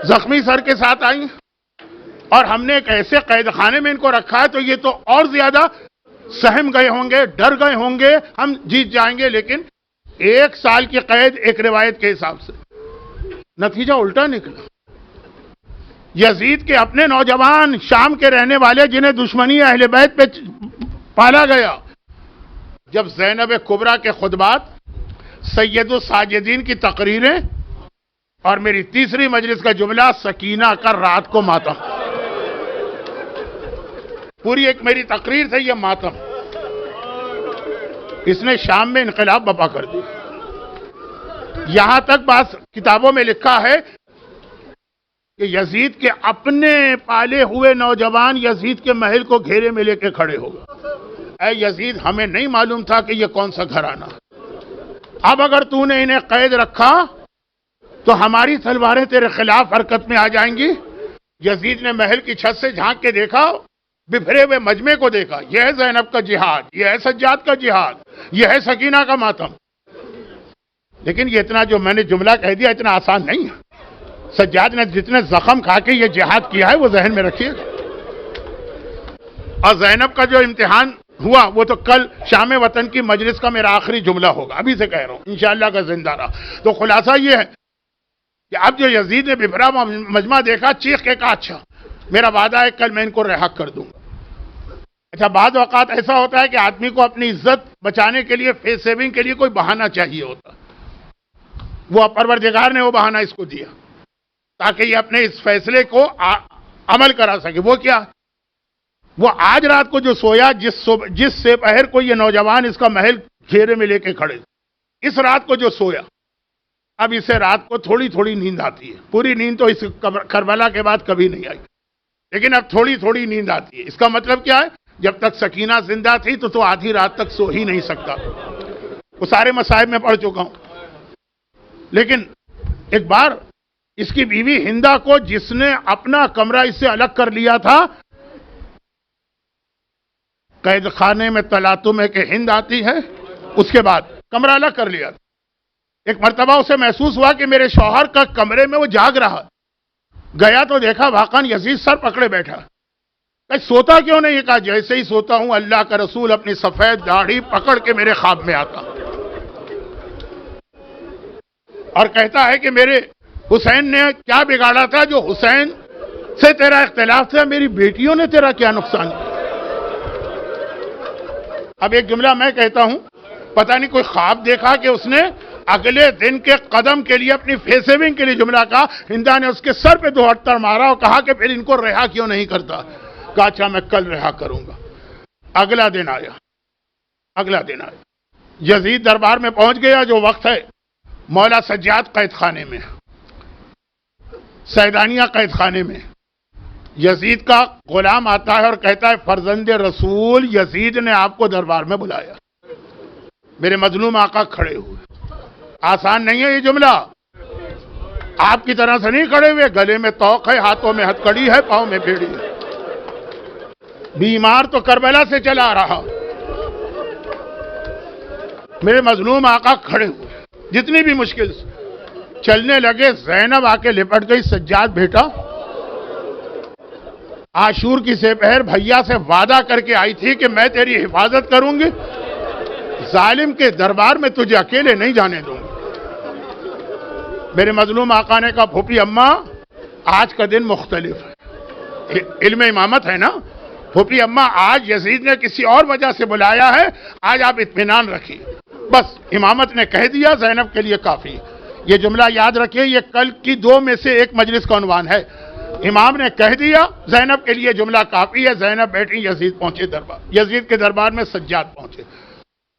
زخمی سر کے ساتھ آئی ہیں۔ اور ہم نے ایک ایسے قید خانے میں ان کو رکھا ہے تو یہ تو اور زیادہ سہم گئے ہوں گے، ڈر گئے ہوں گے، ہم جیت جائیں گے۔ لیکن 1 سال کی قید ایک روایت کے حساب سے، نتیجہ الٹا نکلا۔ یزید کے اپنے نوجوان شام کے رہنے والے جنہیں دشمنی اہل بیت پہ پالا گیا، جب زینب کبریٰ کے خطبات، سید الساجدین کی تقریریں، اور میری تیسری مجلس کا جملہ سکینہ کا رات کو ماتم، پوری ایک میری تقریر تھی یہ ماتم، اس نے شام میں انقلاب برپا کر دی۔ یہاں تک بات کتابوں میں لکھا ہے کہ یزید کے اپنے پالے ہوئے نوجوان یزید کے محل کو گھیرے میں لے کے کھڑے ہو گئے، اے یزید ہمیں نہیں معلوم تھا کہ یہ کون سا گھرانہ، اب اگر تو نے انہیں قید رکھا تو ہماری تلواریں تیرے خلاف حرکت میں آ جائیں گی۔ یزید نے محل کی چھت سے جھانک کے دیکھا، بکھرے ہوئے مجمع کو دیکھا، یہ ہے زینب کا جہاد، یہ ہے سجاد کا جہاد، یہ ہے سکینہ کا ماتم۔ لیکن یہ اتنا جو میں نے جملہ کہہ دیا اتنا آسان نہیں ہے۔ سجاد نے جتنے زخم کھا کے یہ جہاد کیا ہے وہ ذہن میں رکھیے گا۔ اور زینب کا جو امتحان ہوا وہ تو کل شام وطن کی مجلس کا میرا آخری جملہ ہوگا، ابھی سے کہہ رہا ہوں انشاءاللہ کا زندہ رہا۔ تو خلاصہ یہ ہے کہ اب جو یزید نے بپھرا مجمع دیکھا، چیخ کے کہا اچھا میرا وعدہ ہے کل میں ان کو رہا کر دوں گا۔ اچھا بعض اوقات ایسا ہوتا ہے کہ آدمی کو اپنی عزت بچانے کے لیے، فیس سیونگ کے لیے کوئی بہانہ چاہیے ہوتا، وہ پروردگار نے وہ بہانہ اس کو دیا تاکہ یہ اپنے اس فیصلے کو عمل کرا سکے۔ وہ کیا؟ وہ آج رات کو جو سویا، جس سے پہر کو یہ نوجوان اس کا محل گھیرے میں لے کے کھڑے، اس رات کو جو سویا، اب اسے رات کو تھوڑی تھوڑی نیند آتی ہے۔ پوری نیند تو اس کربلا کے بعد کبھی نہیں آئی، لیکن اب تھوڑی تھوڑی نیند آتی ہے۔ اس کا مطلب کیا ہے؟ جب تک سکینہ زندہ تھی تو آدھی رات تک سو ہی نہیں سکتا۔ وہ سارے مصائب میں پڑھ چکا ہوں۔ لیکن ایک بار اس کی بیوی ہندا کو، جس نے اپنا کمرہ اس سے الگ کر لیا تھا، قید خانے میں تلاطم ہے کہ ہند آتی ہے، اس کے بعد کمرہ الگ کر لیا تھا۔ ایک مرتبہ اسے محسوس ہوا کہ میرے شوہر کا کمرے میں وہ جاگ رہا، گیا تو دیکھا واقعاً یزید سر پکڑے بیٹھا۔ کہ سوتا کیوں نہیں؟ کہا جیسے ہی سوتا ہوں اللہ کا رسول اپنی سفید داڑھی پکڑ کے میرے خواب میں آتا اور کہتا ہے کہ میرے حسین نے کیا بگاڑا تھا جو حسین سے تیرا اختلاف تھا، میری بیٹیوں نے تیرا کیا نقصان کیا۔ اب ایک جملہ میں کہتا ہوں، پتہ نہیں کوئی خواب دیکھا کہ اس نے اگلے دن کے قدم کے لیے اپنی فیسیونگ کے لیے جملہ کہا، ہندا نے اس کے سر پہ 2 ہتھڑ مارا اور کہا کہ پھر ان کو رہا کیوں نہیں کرتا؟ کہا اچھا میں کل رہا کروں گا۔ اگلا دن آیا، یزید دربار میں پہنچ گیا، جو وقت ہے مولا سجاد قید خانے میں، سیدانیہ قید خانے میں۔ یزید کا غلام آتا ہے اور کہتا ہے فرزند رسول یزید نے آپ کو دربار میں بلایا۔ میرے مظلوم آقا کھڑے ہوئے۔ آسان نہیں ہے یہ جملہ، آپ کی طرح سے نہیں کھڑے ہوئے، گلے میں توق ہے، ہاتھوں میں ہتھکڑی ہے، پاؤں میں بیڑی ہے، بیمار تو کربلا سے چلا آ رہا۔ میرے مظلوم آقا کھڑے ہوئے، جتنی بھی مشکل سے چلنے لگے، زینب آ کے لپٹ گئی، سجاد بیٹا عاشور کی سپہر بھیا سے وعدہ کر کے آئی تھی کہ میں تیری حفاظت کروں گی، ظالم کے دربار میں تجھے اکیلے نہیں جانے دوں گی۔ میرے مظلوم آقا نے کہا پھوپھی اماں آج کا دن مختلف ہے، علم امامت ہے نا، پھوپھی اماں آج یزید نے کسی اور وجہ سے بلایا ہے، آج آپ اطمینان رکھیے، بس امامت نے کہہ دیا زینب کے لیے کافی ہے۔ یہ جملہ یاد رکھیے، یہ کل کی 2 میں سے 1 مجلس کا عنوان ہے۔ امام نے کہہ دیا زینب کے لیے جملہ کافی ہے، زینب بیٹھی، یزید پہنچے دربار، یزید کے دربار میں سجاد پہنچے،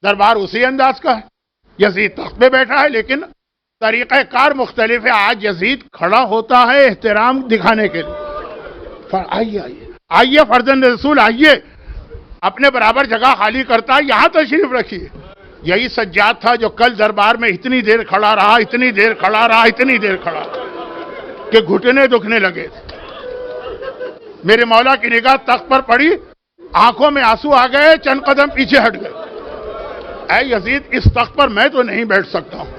دربار اسی انداز کا ہے، یزید تخت پہ بیٹھا ہے لیکن طریقہ کار مختلف ہے۔ آج یزید کھڑا ہوتا ہے احترام دکھانے کے لیے، آئیے آئیے آئیے فرزند رسول آئیے، اپنے برابر جگہ خالی کرتا ہے، یہاں تشریف رکھیے۔ یہی سجاد تھا جو کل دربار میں اتنی دیر کھڑا رہا، اتنی دیر کھڑا رہا، اتنی دیر کھڑا رہا کہ گھٹنے دکھنے لگے تھے۔ میرے مولا کی نگاہ تخت پر پڑی، آنکھوں میں آنسو آ گئے، چند قدم پیچھے ہٹ گئے۔ اے یزید اس تخت پر میں تو نہیں بیٹھ سکتا ہوں۔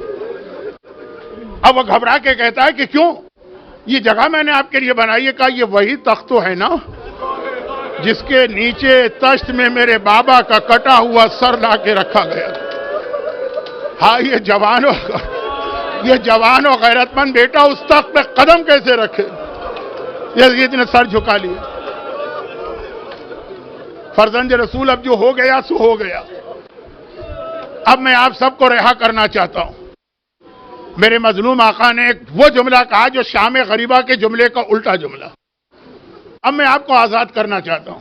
اب وہ گھبرا کے کہتا ہے کہ کیوں؟ یہ جگہ میں نے آپ کے لیے بنائی ہے۔ کہا یہ وہی تخت تو ہے نا جس کے نیچے تشت میں میرے بابا کا کٹا ہوا سر لا کے رکھا گیا۔ ہاں یہ جوان و غیرت مند بیٹا اس تخت پہ قدم کیسے رکھے؟ یزید نے سر جھکا لیا۔ فرزند رسول اب جو ہو گیا سو ہو گیا، اب میں آپ سب کو رہا کرنا چاہتا ہوں۔ میرے مظلوم آقا نے وہ جملہ کہا جو شام غریبہ کے جملے کا الٹا جملہ۔ اب میں آپ کو آزاد کرنا چاہتا ہوں۔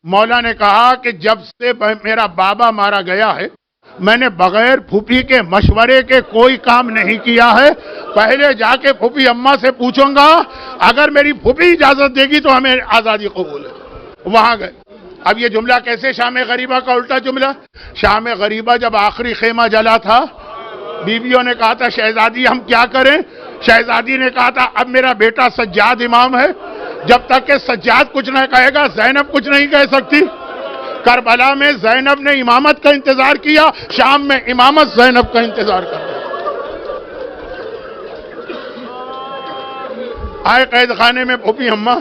مولا نے کہا کہ جب سے میرا بابا مارا گیا ہے میں نے بغیر پھوپھی کے مشورے کے کوئی کام نہیں کیا ہے، پہلے جا کے پھوپھی اماں سے پوچھوں گا، اگر میری پھوپھی اجازت دے گی تو ہمیں آزادی قبول ہے۔ وہاں گئے۔ اب یہ جملہ کیسے شام غریبہ کا الٹا جملہ؟ شام غریبہ جب آخری خیمہ جلا تھا، بیویوں نے کہا تھا شہزادی ہم کیا کریں؟ شہزادی نے کہا تھا اب میرا بیٹا سجاد امام ہے، جب تک کہ سجاد کچھ نہ کہے گا زینب کچھ نہیں کہہ سکتی۔ کربلا میں زینب نے امامت کا انتظار کیا، شام میں امامت زینب کا انتظار کر رہا۔ آئے قید خانے میں پھوپھی اماں،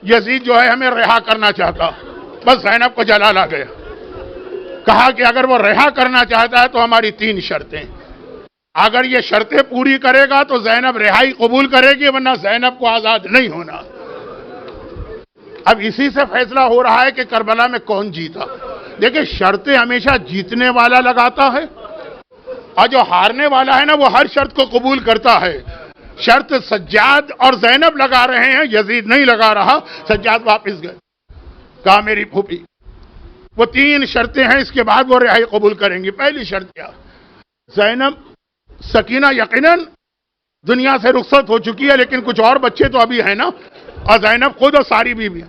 یزید جو ہے ہمیں رہا کرنا چاہتا، بس زینب کو جلال آ گیا۔ کہا کہ اگر وہ رہا کرنا چاہتا ہے تو ہماری 3 شرطیں، اگر یہ شرطیں پوری کرے گا تو زینب رہائی قبول کرے گی، ورنہ زینب کو آزاد نہیں ہونا۔ اب اسی سے فیصلہ ہو رہا ہے کہ کربلا میں کون جیتا۔ دیکھیں شرطیں ہمیشہ جیتنے والا لگاتا ہے، اور جو ہارنے والا ہے نا وہ ہر شرط کو قبول کرتا ہے۔ شرط سجاد اور زینب لگا رہے ہیں، یزید نہیں لگا رہا۔ سجاد واپس گئے، کہا میری پھوپھی وہ 3 شرطیں ہیں، اس کے بعد وہ رہائی قبول کریں گی۔ پہلی شرط کیا؟ زینب سکینہ یقیناً دنیا سے رخصت ہو چکی ہے لیکن کچھ اور بچے تو ابھی ہیں نا، اور زینب خود اور ساری بیوی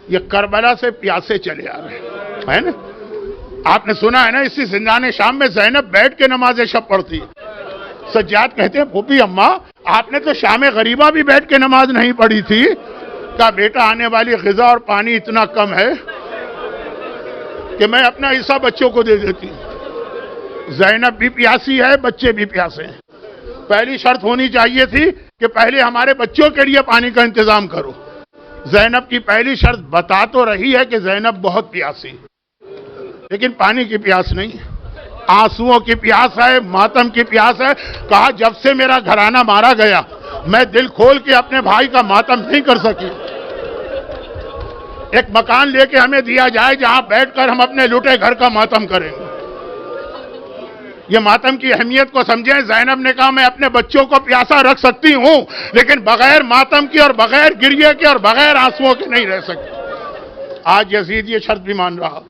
یہ کربلا سے پیاسے چلے آ رہے ہیں نا۔ آپ نے سنا ہے نا اسی زندان شام میں زینب بیٹھ کے نماز شب پڑھتی ہے۔ سجاد کہتے ہیں پھوپھی اماں آپ نے تو شام غریبہ بھی بیٹھ کے نماز نہیں پڑھی تھی۔ کہا بیٹا آنے والی غذا اور پانی اتنا کم ہے کہ میں اپنا حصہ بچوں کو دے دیتی ہوں۔ زینب بھی پیاسی ہے، بچے بھی پیاسے ہیں۔ پہلی شرط ہونی چاہیے تھی کہ پہلے ہمارے بچوں کے لیے پانی کا انتظام کرو۔ زینب کی پہلی شرط بتا تو رہی ہے کہ زینب بہت پیاسی، لیکن پانی کی پیاس نہیں، آنسوؤں کی پیاس ہے، ماتم کی پیاس ہے۔ کہا جب سے میرا گھرانہ مارا گیا میں دل کھول کے اپنے بھائی کا ماتم نہیں کر سکی۔ ایک مکان لے کے ہمیں دیا جائے جہاں بیٹھ کر ہم اپنے لوٹے گھر کا ماتم کریں گے۔ یہ ماتم کی اہمیت کو سمجھیں۔ زینب نے کہا میں اپنے بچوں کو پیاسا رکھ سکتی ہوں لیکن بغیر ماتم کی اور بغیر گریے کے اور بغیر آنسوؤں کے نہیں رہ سکتی۔ آج یزید یہ شرط بھی مان رہا۔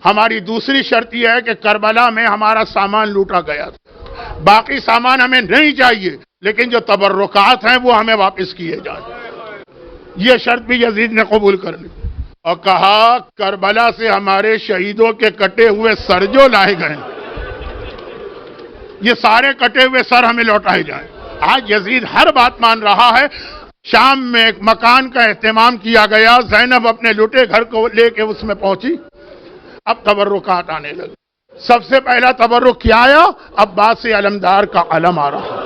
ہماری دوسری شرط یہ ہے کہ کربلا میں ہمارا سامان لوٹا گیا تھا، باقی سامان ہمیں نہیں چاہیے لیکن جو تبرکات ہیں وہ ہمیں واپس کیے جائیں۔ یہ شرط بھی یزید نے قبول کر لی اور کہا کربلا سے ہمارے شہیدوں کے کٹے ہوئے سر جو لائے گئے یہ سارے کٹے ہوئے سر ہمیں لوٹائے جائیں۔ آج یزید ہر بات مان رہا ہے۔ شام میں ایک مکان کا اہتمام کیا گیا، زینب اپنے لوٹے گھر کو لے کے اس میں پہنچی۔ اب تبرکات آنے لگے، سب سے پہلا تبرک کیا آیا؟ عباس علمدار کا علم آ رہا.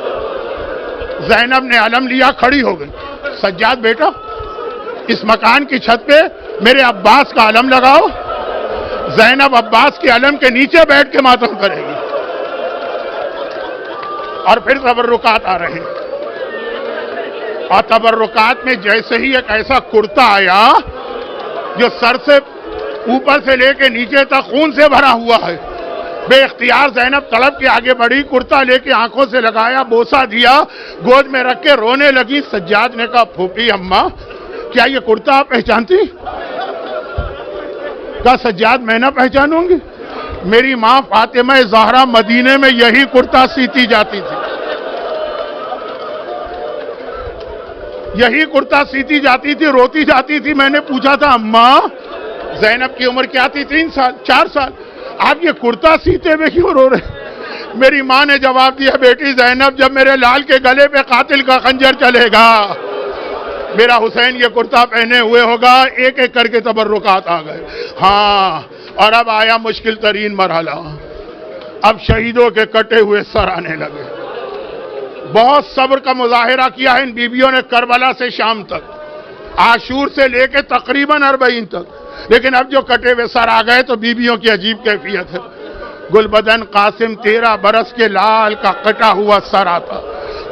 زینب نے علم لیا, کھڑی ہو گئی. سجاد بیٹا اس مکان کی چھت پہ میرے عباس کا علم لگاؤ. زینب عباس کے علم کے نیچے بیٹھ کے ماتم کرے گی. اور پھر تبرکات آ رہے ہیں. اور تبرکات میں جیسے ہی ایک ایسا کرتا آیا جو سر سے اوپر سے لے کے نیچے تک خون سے بھرا ہوا ہے, بے اختیار زینب تڑپ کے آگے بڑھی, کرتا لے کے آنکھوں سے لگایا, بوسا دیا, گود میں رکھ کے رونے لگی. سجاد نے کہا پھوپھی اماں کیا یہ کرتا آپ پہچانتی؟ کہا سجاد میں نہ پہچانوں گی؟ میری ماں فاطمہ زہرا مدینے میں یہی کرتا سیتی جاتی تھی, یہی کرتا سیتی جاتی تھی, روتی جاتی تھی. میں نے پوچھا تھا اماں زینب کی عمر کیا تھی؟ 3 سال 4 سال, آپ یہ کرتا سیتے ہوئے کیوں رو رہے؟ میری ماں نے جواب دیا بیٹی زینب جب میرے لال کے گلے پہ قاتل کا خنجر چلے گا, میرا حسین یہ کرتا پہنے ہوئے ہوگا. ایک ایک کر کے تبرکات آ گئے. ہاں, اور اب آیا مشکل ترین مرحلہ. اب شہیدوں کے کٹے ہوئے سر آنے لگے. بہت صبر کا مظاہرہ کیا ہے ان بیویوں نے کربلا سے شام تک, عاشور سے لے کے تقریباً 40 تک. لیکن اب جو کٹے ہوئے سر آ گئے تو بیویوں کی عجیب کیفیت ہے. گلبدن قاسم 13 برس کے لال کا کٹا ہوا سر آتا.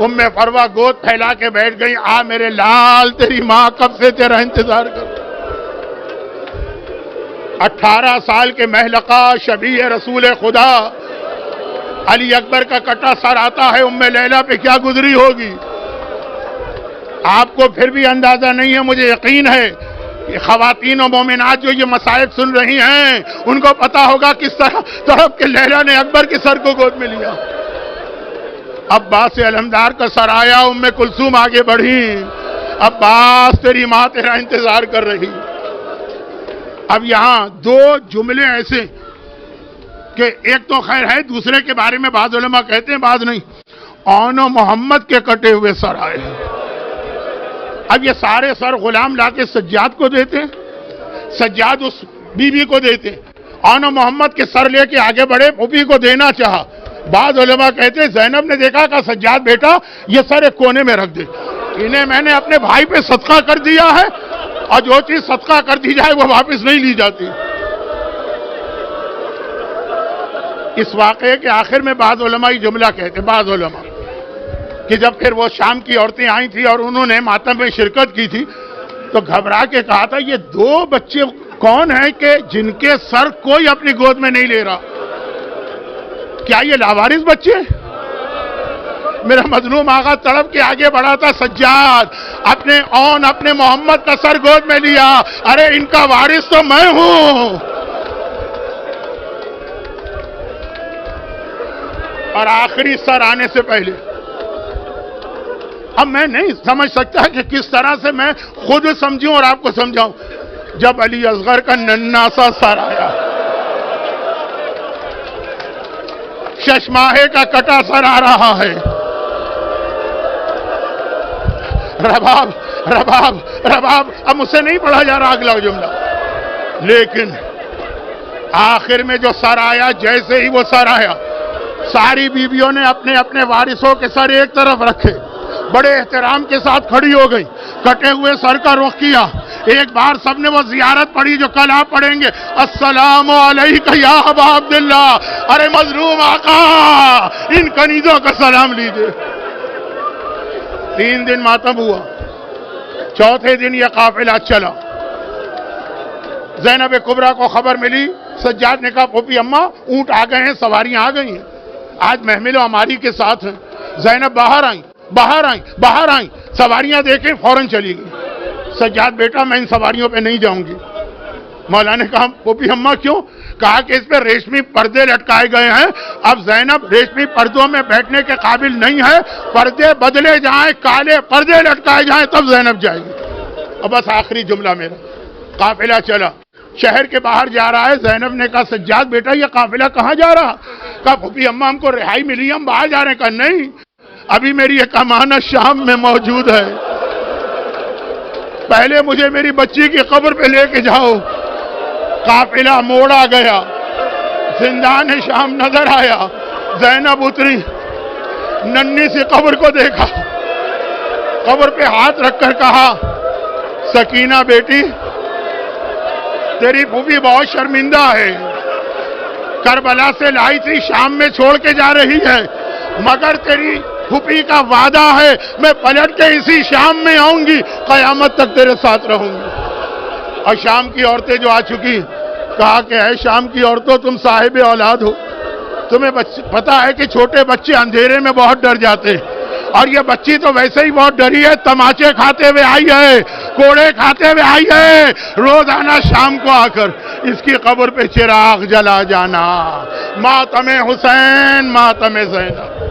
ام فروہ گود پھیلا کے بیٹھ گئی, آ میرے لال تیری ماں کب سے تیرا انتظار کر. 18 سال کے محلقہ شبیہ رسول خدا علی اکبر کا کٹا سر آتا ہے. ام لیلہ پہ کیا گزری ہوگی آپ کو پھر بھی اندازہ نہیں ہے. مجھے یقین ہے کہ خواتین و مومنات جو یہ مصائب سن رہی ہیں ان کو پتا ہوگا کس طرح تڑپ کے لیلہ نے اکبر کے سر کو گود میں لیا. عباس علمدار کا سر آیا, ام کلثوم آگے بڑھی, عباس تیری ماں تیرا انتظار کر رہی. اب یہاں 2 جملے ایسے کہ ایک تو خیر ہے, دوسرے کے بارے میں بعض علماء کہتے ہیں بعض نہیں. آن و محمد کے کٹے ہوئے سر آئے. اب یہ سارے سر غلام لا کے سجاد کو دیتے, سجاد اس بی بی کو دیتے. آن و محمد کے سر لے کے آگے بڑھے, پھوپھی کو دینا چاہا. بعض علماء کہتے ہیں زینب نے دیکھا کہ سجاد بیٹا یہ سر ایک کونے میں رکھ دے, انہیں میں نے اپنے بھائی پہ صدقہ کر دیا ہے, اور جو چیز صدقہ کر دی جائے وہ واپس نہیں لی جاتی. اس واقعے کے آخر میں بعض علماء یہ جملہ کہتے ہیں, بعض علماء کہ جب پھر وہ شام کی عورتیں آئی تھی اور انہوں نے ماتم میں شرکت کی تھی تو گھبرا کے کہا تھا یہ 2 بچے کون ہیں کہ جن کے سر کوئی اپنی گود میں نہیں لے رہا؟ کیا یہ لاوارث بچے؟ میرا مظلوم آقا تڑپ کے آگے بڑھا تھا, سجاد اپنے محمد کا سر گود میں لیا, ارے ان کا وارث تو میں ہوں. اور آخری سر آنے سے پہلے اب میں نہیں سمجھ سکتا کہ کس طرح سے میں خود سمجھوں اور آپ کو سمجھاؤں. جب علی اصغر کا ننھا سا سر آیا, ششماہے کا کٹا سر آ رہا ہے, رباب رباب رباب, اب مجھ سے نہیں پڑھا جا رہا اگلا جملہ, لیکن آخر میں جو سر آیا, جیسے ہی وہ سر آیا ساری بیویوں نے اپنے اپنے وارثوں کے سر ایک طرف رکھے, بڑے احترام کے ساتھ کھڑی ہو گئی, کٹے ہوئے سر کا رخ کیا. ایک بار سب نے وہ زیارت پڑھی جو کل آپ پڑھیں گے, السلام علیکہ یا ابا عبداللہ. ارے مظلوم آقا ان کنیزوں کا سلام لیجئے. 3 دن ماتم ہوا, چوتھے دن یہ قافلہ چلا. زینب کبریٰ کو خبر ملی, سجاد نے کہا پھوپھی اماں اونٹ آ گئے ہیں, سواریاں آ گئی ہیں, آج محمل و ہماری کے ساتھ ہیں. زینب باہر آئیں, سواریاں دیکھیں, فوراً چلی گئی. سجاد بیٹا میں ان سواریوں پہ نہیں جاؤں گی. مولا نے کہا پھوپھی اماں کیوں؟ کہا کہ اس پہ ریشمی پردے لٹکائے گئے ہیں, اب زینب ریشمی پردوں میں بیٹھنے کے قابل نہیں ہے, پردے بدلے جائیں, کالے پردے لٹکائے جائیں تب زینب جائے گی. اب بس آخری جملہ میرا. قافلہ چلا, شہر کے باہر جا رہا ہے. زینب نے کہا سجاد بیٹا یہ قافلہ کہاں جا رہا؟ کہا پھوپھی اماں ہم کو رہائی ملی, ہم باہر جا رہے ہیں. کہا نہیں, ابھی میری ایک امانت شام میں موجود ہے, پہلے مجھے میری بچی کی قبر پہ لے کے جاؤ. قافلہ موڑا گیا, زندان شام نظر آیا، زینب اتری، ننھی سی قبر کو دیکھا، قبر پہ ہاتھ رکھ کر کہا سکینہ بیٹی تیری پھوپھی بہت شرمندہ ہے، کربلا سے لائی تھی شام میں چھوڑ کے جا رہی ہے، مگر تیری پھوپھی کا وعدہ ہے میں پلٹ کے اسی شام میں آؤں گی، قیامت تک تیرے ساتھ رہوں گی۔ اور شام کی عورتیں جو آ چکی کہا کہ اے شام کی عورتوں تم صاحب اولاد ہو، تمہیں پتا ہے کہ چھوٹے بچے اندھیرے میں بہت ڈر جاتے ہیں، اور یہ بچی تو ویسے ہی بہت ڈری ہے، تماچے کھاتے ہوئے آئی ہے، کوڑے کھاتے ہوئے آئی ہے، روزانہ شام کو آ کر اس کی قبر پہ چراغ جلا جانا، ماتم حسین ماتم زینب۔